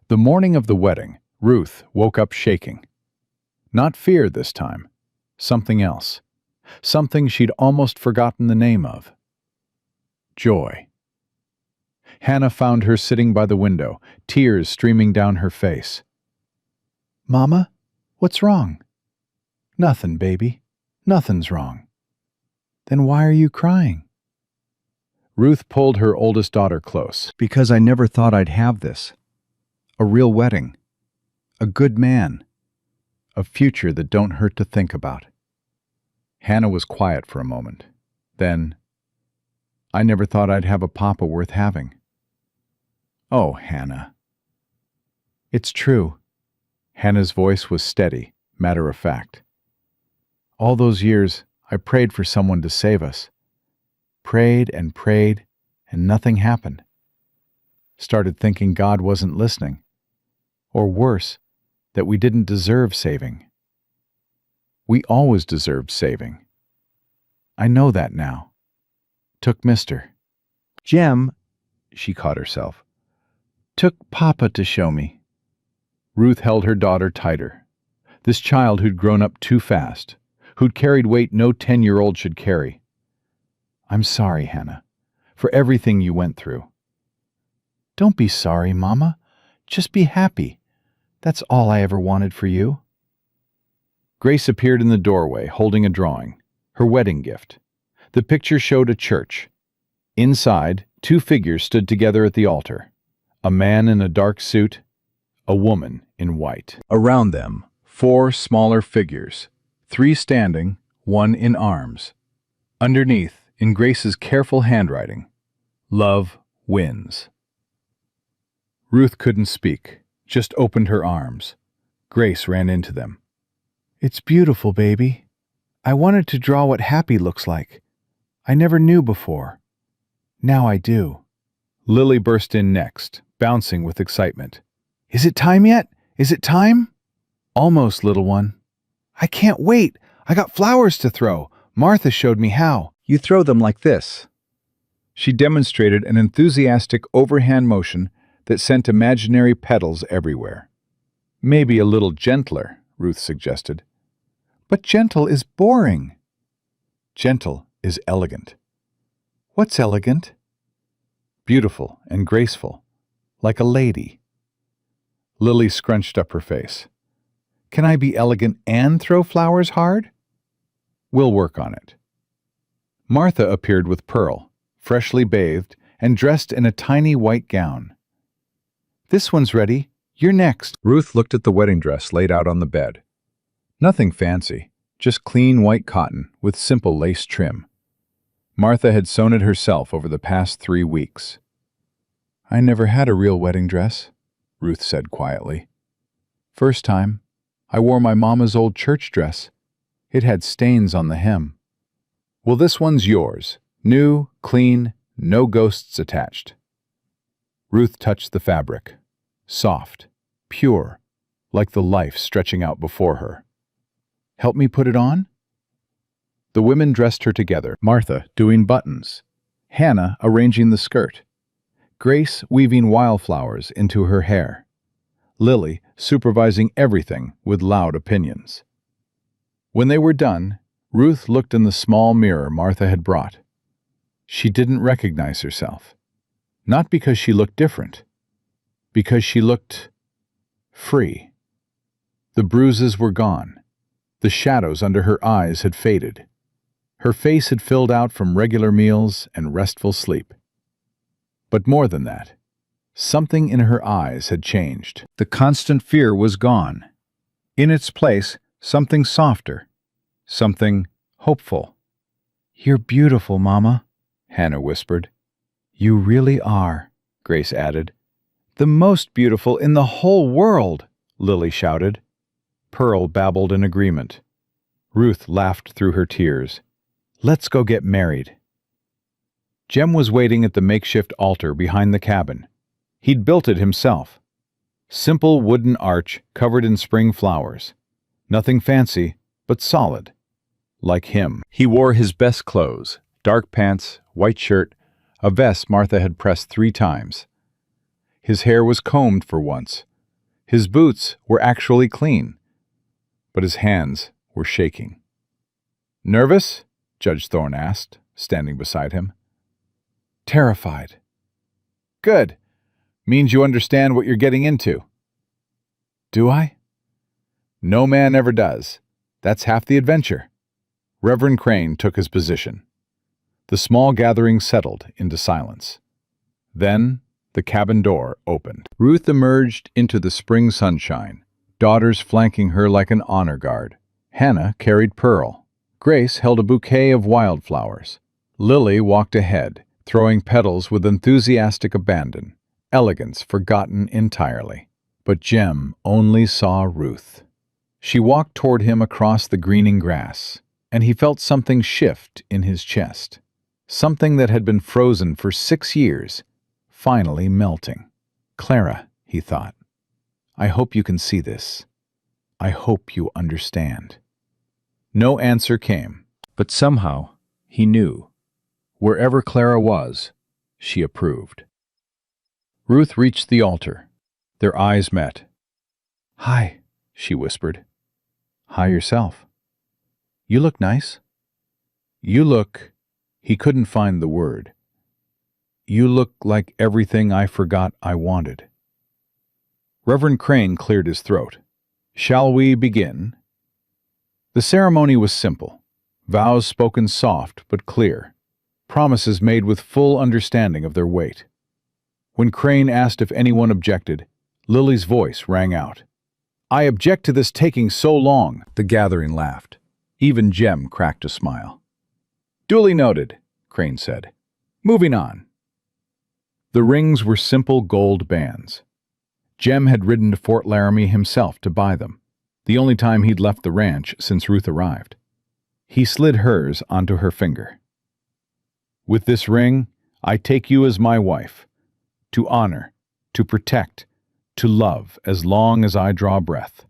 The morning of the wedding, Ruth woke up shaking. Not fear this time, something else. Something she'd almost forgotten the name of. Joy. Hannah found her sitting by the window, tears streaming down her face. "Mama, what's wrong?" "Nothing, baby. Nothing's wrong." "Then why are you crying?" Ruth pulled her oldest daughter close. "Because I never thought I'd have this. A real wedding. A good man. A future that don't hurt to think about." Hannah was quiet for a moment. Then, "I never thought I'd have a papa worth having." "Oh, Hannah." "It's true." Hannah's voice was steady, matter-of-fact. "All those years, I prayed for someone to save us. Prayed, and nothing happened. Started thinking God wasn't listening. Or worse, that we didn't deserve saving. We always deserved saving. I know that now. Took Mr. Jem, She caught herself. Took Papa to show me." Ruth held her daughter tighter. This child who'd grown up too fast, who'd carried weight no 10-year-old should carry. "I'm sorry, Hannah, for everything you went through." "Don't be sorry, Mama. Just be happy. That's all I ever wanted for you." Grace appeared in the doorway, holding a drawing, her wedding gift. The picture showed a church. Inside, 2 figures stood together at the altar. A man in a dark suit, a woman in white. Around them, 4 smaller figures, 3 standing, 1 in arms. Underneath, in Grace's careful handwriting, "Love wins." Ruth couldn't speak, just opened her arms. Grace ran into them. "It's beautiful, baby." I wanted to draw what happy looks like. I never knew before. Now I do." Lily burst in next, bouncing with excitement. "Is it time yet? Is it time?" "Almost, little one." "I can't wait. I got flowers to throw. Martha showed me how." "You throw them like this." She demonstrated an enthusiastic overhand motion that sent imaginary petals everywhere. "Maybe a little gentler," Ruth suggested. "But gentle is boring." "Gentle is elegant." "What's elegant?" "Beautiful and graceful, like a lady." Lily scrunched up her face. "Can I be elegant and throw flowers hard?" "We'll work on it." Martha appeared with Pearl, freshly bathed and dressed in a tiny white gown. "This one's ready. You're next." Ruth looked at the wedding dress laid out on the bed. Nothing fancy, just clean white cotton with simple lace trim. Martha had sewn it herself over the past 3 weeks. "I never had a real wedding dress," Ruth said quietly. "First time, I wore my mama's old church dress. It had stains on the hem." "Well, this one's yours. New, clean, no ghosts attached." Ruth touched the fabric. Soft, pure, like the life stretching out before her. "Help me put it on?" The women dressed her together, Martha doing buttons, Hannah arranging the skirt, Grace weaving wildflowers into her hair, Lily supervising everything with loud opinions. When they were done, Ruth looked in the small mirror Martha had brought. She didn't recognize herself. Not because she looked different, because she looked free. The bruises were gone. The shadows under her eyes had faded. Her face had filled out from regular meals and restful sleep. But more than that, something in her eyes had changed. The constant fear was gone. In its place, something softer, something hopeful. "You're beautiful, Mama," Hannah whispered. "You really are," Grace added. "The most beautiful in the whole world," Lily shouted. Pearl babbled in agreement. Ruth laughed through her tears. "Let's go get married." Jem was waiting at the makeshift altar behind the cabin. He'd built it himself. Simple wooden arch covered in spring flowers. Nothing fancy, but solid. Like him. He wore his best clothes, dark pants, white shirt, a vest Martha had pressed 3 times. His hair was combed for once. His boots were actually clean. But his hands were shaking. "Nervous?" Judge Thorne asked, standing beside him. "Terrified." "Good. Means you understand what you're getting into." "Do I?" "No man ever does. That's half the adventure." Reverend Crane took his position. The small gathering settled into silence. Then the cabin door opened. Ruth emerged into the spring sunshine, daughters flanking her like an honor guard. Hannah carried Pearl. Grace held a bouquet of wildflowers. Lily walked ahead, throwing petals with enthusiastic abandon, elegance forgotten entirely. But Jem only saw Ruth. She walked toward him across the greening grass, and he felt something shift in his chest. Something that had been frozen for 6 years, finally melting. "Clara," he thought, "I hope you can see this. I hope you understand." No answer came, but somehow he knew. Wherever Clara was, she approved. Ruth reached the altar. Their eyes met. "Hi," she whispered. "Hi yourself. You look nice. You look—" he couldn't find the word. "You look like everything I forgot I wanted." Reverend Crane cleared his throat. "Shall we begin?" The ceremony was simple. Vows spoken soft but clear. Promises made with full understanding of their weight. When Crane asked if anyone objected, Lily's voice rang out. "I object to this taking so long." The gathering laughed. Even Jem cracked a smile. "Duly noted," Crane said. "Moving on." The rings were simple gold bands. Jem had ridden to Fort Laramie himself to buy them, the only time he'd left the ranch since Ruth arrived. He slid hers onto her finger. "With this ring, I take you as my wife, to honor, to protect, to love as long as I draw breath."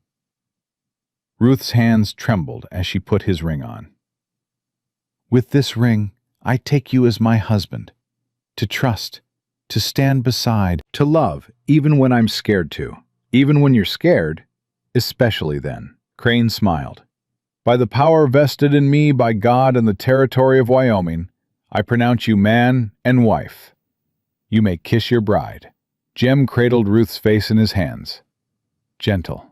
Ruth's hands trembled as she put his ring on. "With this ring, I take you as my husband, to trust, to stand beside, To love, even when I'm scared to. Even when you're scared, especially then." Crane smiled. "By the power vested in me by God and the territory of Wyoming, I pronounce you man and wife. You may kiss your bride." Jem cradled Ruth's face in his hands. Gentle.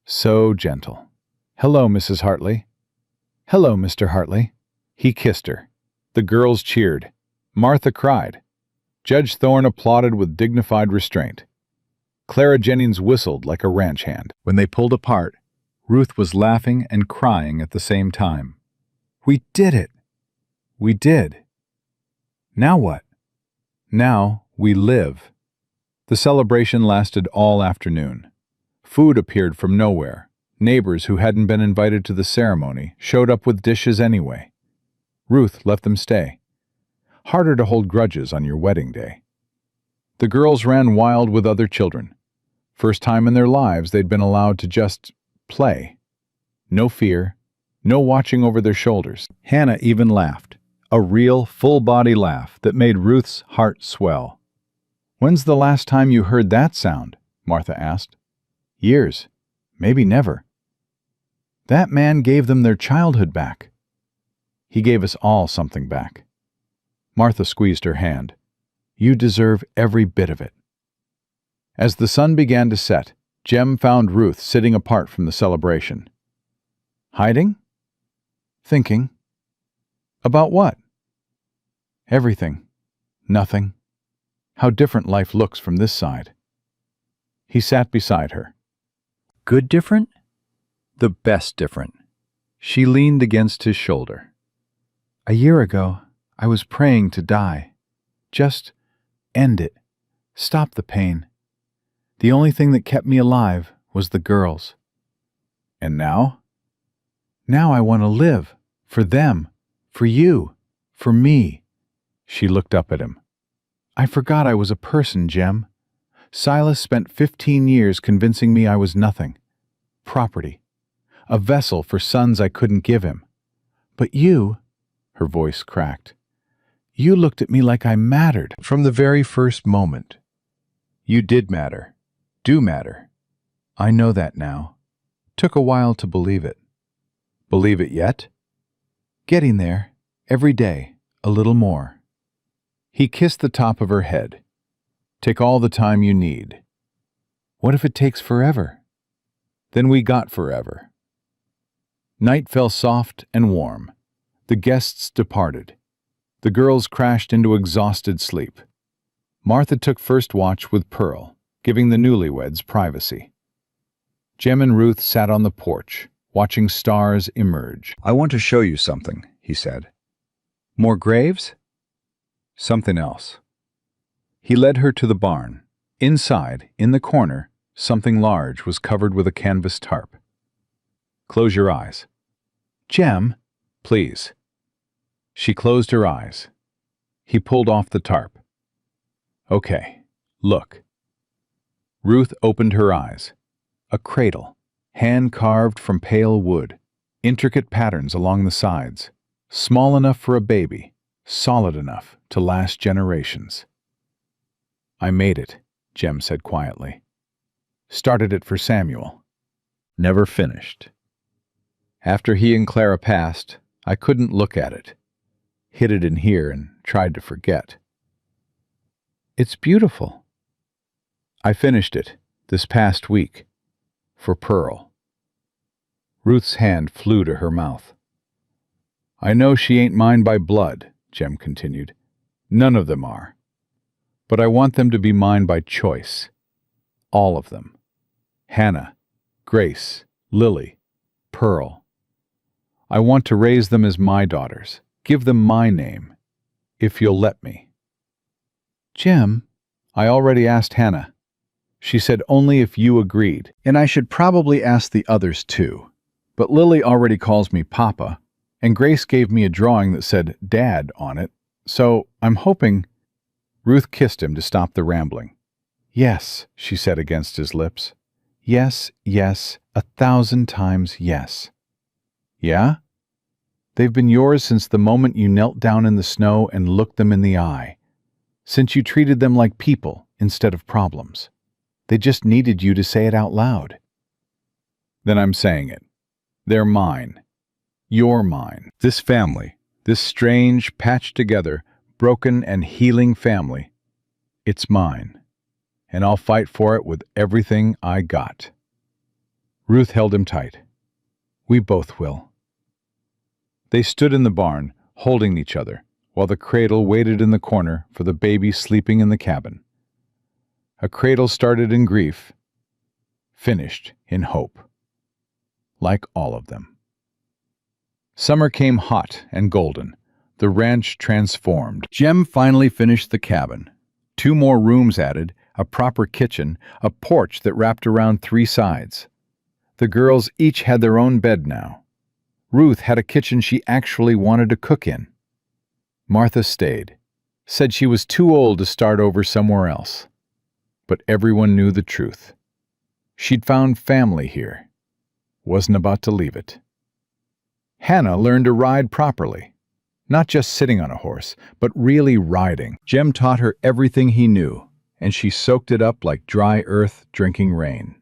So gentle. "Hello, Mrs. Hartley." "Hello, Mr. Hartley." He kissed her. The girls cheered. Martha cried. Judge Thorne applauded with dignified restraint. Clara Jennings whistled like a ranch hand. When they pulled apart, Ruth was laughing and crying at the same time. We did it. We did. Now what? Now we live. The celebration lasted all afternoon. Food appeared from nowhere. Neighbors who hadn't been invited to the ceremony showed up with dishes anyway. Ruth let them stay. Harder to hold grudges on your wedding day. The girls ran wild with other children. First time in their lives they'd been allowed to just play. No fear, no watching over their shoulders. Hannah even laughed, a real full-body laugh that made Ruth's heart swell. "When's the last time you heard that sound?" Martha asked. "Years. Maybe never." "That man gave them their childhood back." "He gave us all something back." Martha squeezed her hand. "You deserve every bit of it." As the sun began to set, Jem found Ruth sitting apart from the celebration. "Hiding?" "Thinking." "About what?" "Everything. Nothing. How different life looks from this side." He sat beside her. Good different? The best different. She leaned against his shoulder. A year ago, I was praying to die. Just end it. Stop the pain. The only thing that kept me alive was the girls. "And now?" Now I want to live. For them. For you. For me. She looked up at him. I forgot I was a person, Jem. Silas spent 15 years convincing me I was nothing. Property. A vessel for sons I couldn't give him. But you, her voice cracked, you looked at me like I mattered. From the very first moment. You did matter. Do matter. I know that now. Took a while to believe it. Believe it yet? Getting there, every day, a little more. He kissed the top of her head. Take all the time you need. What if it takes forever? Then we got forever. Night fell soft and warm. The guests departed. The girls crashed into exhausted sleep. Martha took first watch with Pearl, giving the newlyweds privacy. Jem and Ruth sat on the porch, watching stars emerge. I want to show you something, he said. More graves? Something else. He led her to the barn. Inside, in the corner, something large was covered with a canvas tarp. Close your eyes. Jem, please. She closed her eyes. He pulled off the tarp. Okay, look. Ruth opened her eyes. A cradle, hand-carved from pale wood, intricate patterns along the sides, small enough for a baby, solid enough to last generations. I made it, Jem said quietly. Started it for Samuel. Never finished. After he and Clara passed, I couldn't look at it. Hid it in here and tried to forget. It's beautiful. I finished it this past week for Pearl. Ruth's hand flew to her mouth. I know she ain't mine by blood, Jem continued. None of them are. But I want them to be mine by choice. All of them. Hannah, Grace, Lily, Pearl. I want to raise them as my daughters. Give them my name, if you'll let me. Jem, I already asked Hannah. She said only if you agreed, and I should probably ask the others too. But Lily already calls me Papa, And Grace gave me a drawing that said Dad on it, so I'm hoping—" Ruth kissed him to stop the rambling. "Yes," she said against his lips. "Yes, yes, 1,000 times yes." "Yeah? They've been yours since the moment you knelt down in the snow and looked them in the eye. Since you treated them like people instead of problems. They just needed you to say it out loud." "Then I'm saying it. They're mine. You're mine. This family, this strange, patched-together, broken and healing family, it's mine. And I'll fight for it with everything I got." Ruth held him tight. "We both will." They stood in the barn, holding each other, while the cradle waited in the corner for the baby sleeping in the cabin. A cradle started in grief, finished in hope. Like all of them. Summer came hot and golden, the ranch transformed. Jem finally finished the cabin. 2 more rooms added, a proper kitchen, a porch that wrapped around 3 sides. The girls each had their own bed now. Ruth had a kitchen she actually wanted to cook in. Martha stayed, said she was too old to start over somewhere else. But everyone knew the truth. She'd found family here. Wasn't about to leave it. Hannah learned to ride properly. Not just sitting on a horse, but really riding. Jem taught her everything he knew, and she soaked it up like dry earth drinking rain.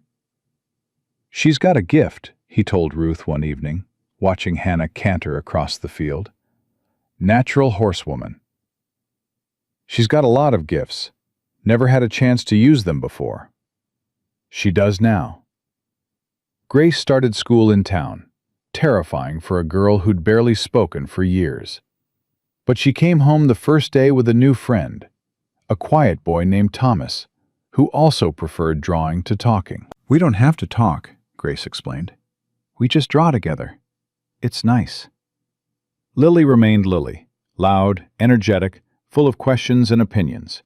"She's got a gift," he told Ruth one evening, watching Hannah canter across the field. "Natural horsewoman. She's got a lot of gifts. Never had a chance to use them before. She does now." Grace started school in town, terrifying for a girl who'd barely spoken for years. But she came home the first day with a new friend, a quiet boy named Thomas, who also preferred drawing to talking. "We don't have to talk," Grace explained. "We just draw together. It's nice." Lily remained Lily, loud, energetic, full of questions and opinions.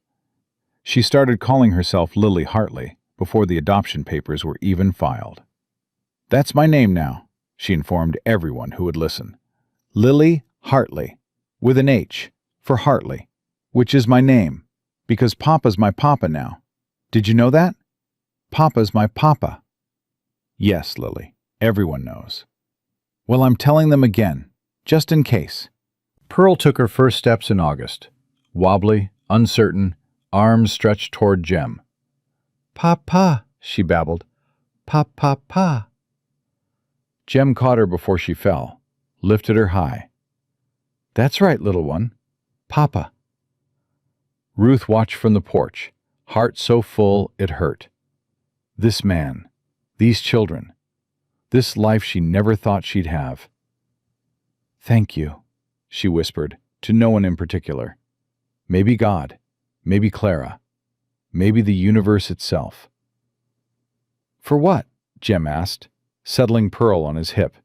She started calling herself Lily Hartley before the adoption papers were even filed. "That's my name now," she informed everyone who would listen. "Lily Hartley, with an H, for Hartley, which is my name, because Papa's my papa now. Did you know that? Papa's my papa." "Yes, Lily, everyone knows." "Well, I'm telling them again, just in case." Pearl took her first steps in August, wobbly, uncertain, arms stretched toward Jem. "Papa," she babbled. "Pa-pa-pa." Jem caught her before she fell, lifted her high. "That's right, little one. Papa." Ruth watched from the porch, heart so full it hurt. This man, these children, this life she never thought she'd have. "Thank you," she whispered, to no one in particular. Maybe God, maybe Clara, maybe the universe itself. "For what?" Jem asked, settling Pearl on his hip.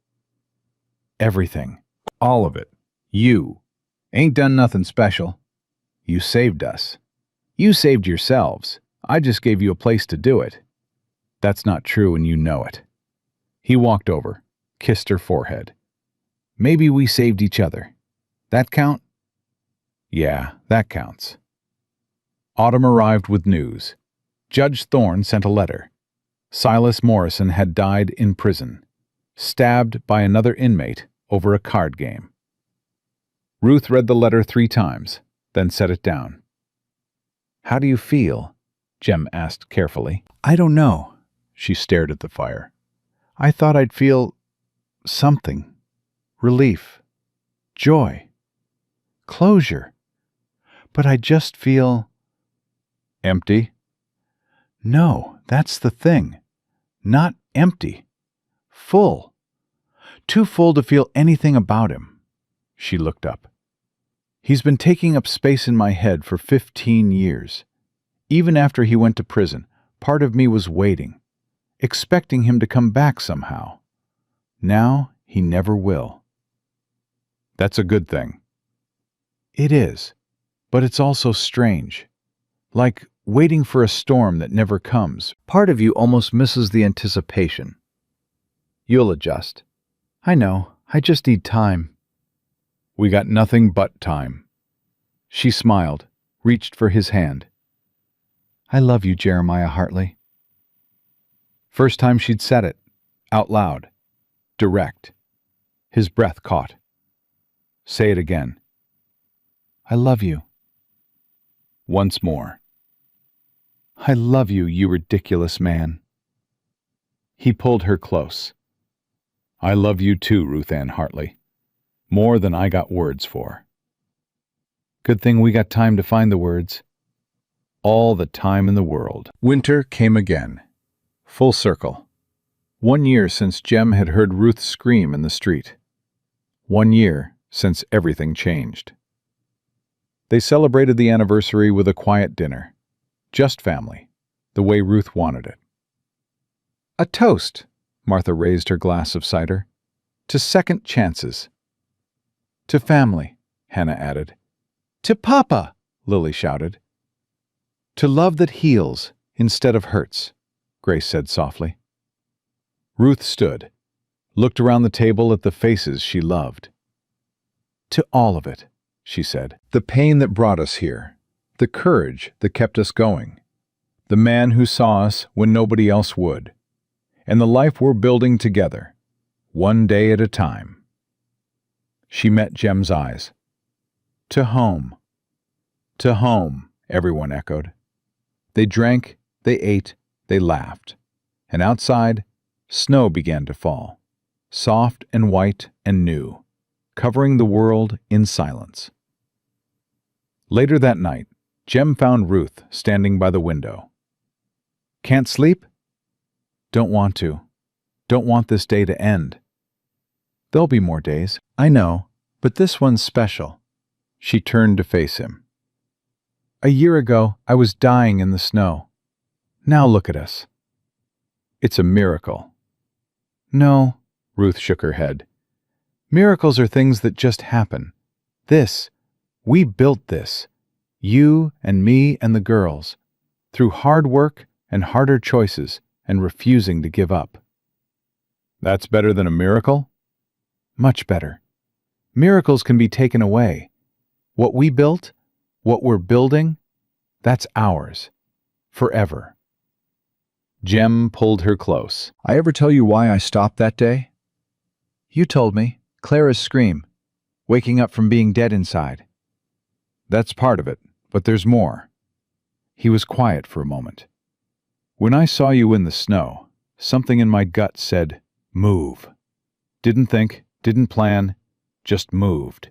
"Everything. All of it. You. Ain't done nothing special. You saved us. You saved yourselves. I just gave you a place to do it. That's not true and you know it." He walked over, kissed her forehead. "Maybe we saved each other. That count?" "Yeah, that counts." Autumn arrived with news. Judge Thorne sent a letter. Silas Morrison had died in prison, stabbed by another inmate over a card game. Ruth read the letter 3 times, then set it down. "How do you feel?" Jem asked carefully. "I don't know." She stared at the fire. "I thought I'd feel something. Relief. Joy. Closure. But I just feel—" "Empty?" "No, that's the thing. Not empty. Full. Too full to feel anything about him." She looked up. "He's been taking up space in my head for 15 years. Even after he went to prison, part of me was waiting, expecting him to come back somehow. Now he never will." "That's a good thing." "It is, but it's also strange. Like waiting for a storm that never comes. Part of you almost misses the anticipation." "You'll adjust." "I know, I just need time." We got nothing but time. She smiled, reached for his hand. I love you, Jeremiah Hartley. First time she'd said it, out loud, direct. His breath caught. Say it again. I love you. Once more. I love you, you ridiculous man. He pulled her close. I love you too, Ruth Ann Hartley. More than I got words for. Good thing we got time to find the words. All the time in the world. Winter came again. Full circle. 1 year since Jem had heard Ruth scream in the street. 1 year since everything changed. They celebrated the anniversary with a quiet dinner. Just family, the way Ruth wanted it. A toast, Martha raised her glass of cider. To second chances. To family, Hannah added. To Papa, Lily shouted. To love that heals instead of hurts, Grace said softly. Ruth stood, looked around the table at the faces she loved. To all of it, she said. The pain that brought us here, the courage that kept us going, the man who saw us when nobody else would, and the life we're building together, one day at a time. She met Jem's eyes. To home. To home, everyone echoed. They drank, they ate, they laughed, and outside, snow began to fall, soft and white and new, covering the world in silence. Later that night, Jem found Ruth standing by the window. Can't sleep? Don't want to. Don't want this day to end. There'll be more days, I know, but this one's special. She turned to face him. A year ago, I was dying in the snow. Now look at us. It's a miracle. No, Ruth shook her head. Miracles are things that just happen. We built this. You and me and the girls. Through hard work and harder choices and refusing to give up. That's better than a miracle? Much better. Miracles can be taken away. What we built, what we're building, that's ours. Forever. Jem pulled her close. I ever tell you why I stopped that day? You told me. Clara's scream. Waking up from being dead inside. That's part of it, but there's more. He was quiet for a moment. When I saw you in the snow, something in my gut said, move. Didn't think, didn't plan, just moved.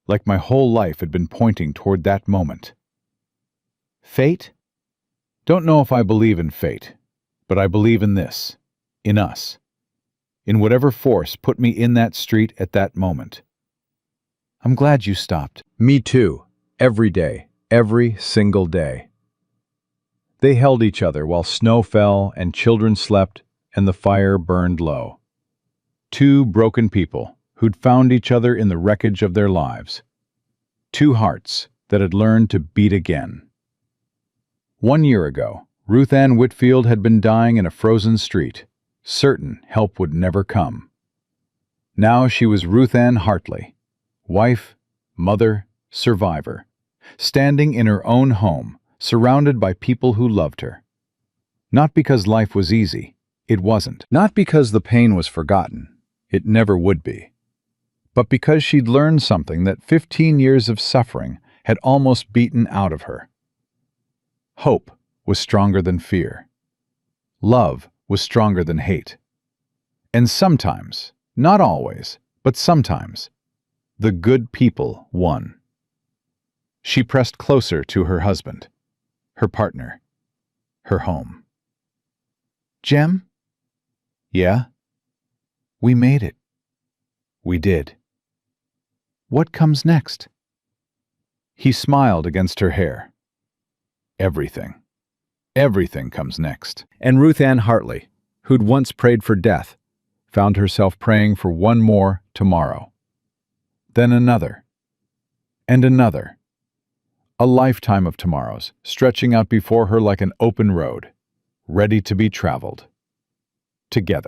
Like my whole life had been pointing toward that moment. Fate? Don't know if I believe in fate, but I believe in this, in us, in whatever force put me in that street at that moment. I'm glad you stopped. Me too, every day, every single day. They held each other while snow fell and children slept and the fire burned low. Two broken people who'd found each other in the wreckage of their lives. Two hearts that had learned to beat again. 1 year ago, Ruth Ann Whitfield had been dying in a frozen street, certain help would never come. Now she was Ruth Ann Hartley, wife, mother, survivor, standing in her own home, surrounded by people who loved her. Not because life was easy, it wasn't. Not because the pain was forgotten, it never would be. But because she'd learned something that 15 years of suffering had almost beaten out of her. Hope was stronger than fear. Love was stronger than hate. And sometimes, not always, but sometimes, the good people won. She pressed closer to her husband, her partner, her home. Jem? Yeah? We made it. We did. What comes next? He smiled against her hair. Everything. Everything comes next. And Ruth Ann Hartley, who'd once prayed for death, found herself praying for one more tomorrow. Then another. And another. A lifetime of tomorrows, stretching out before her like an open road, ready to be traveled. Together.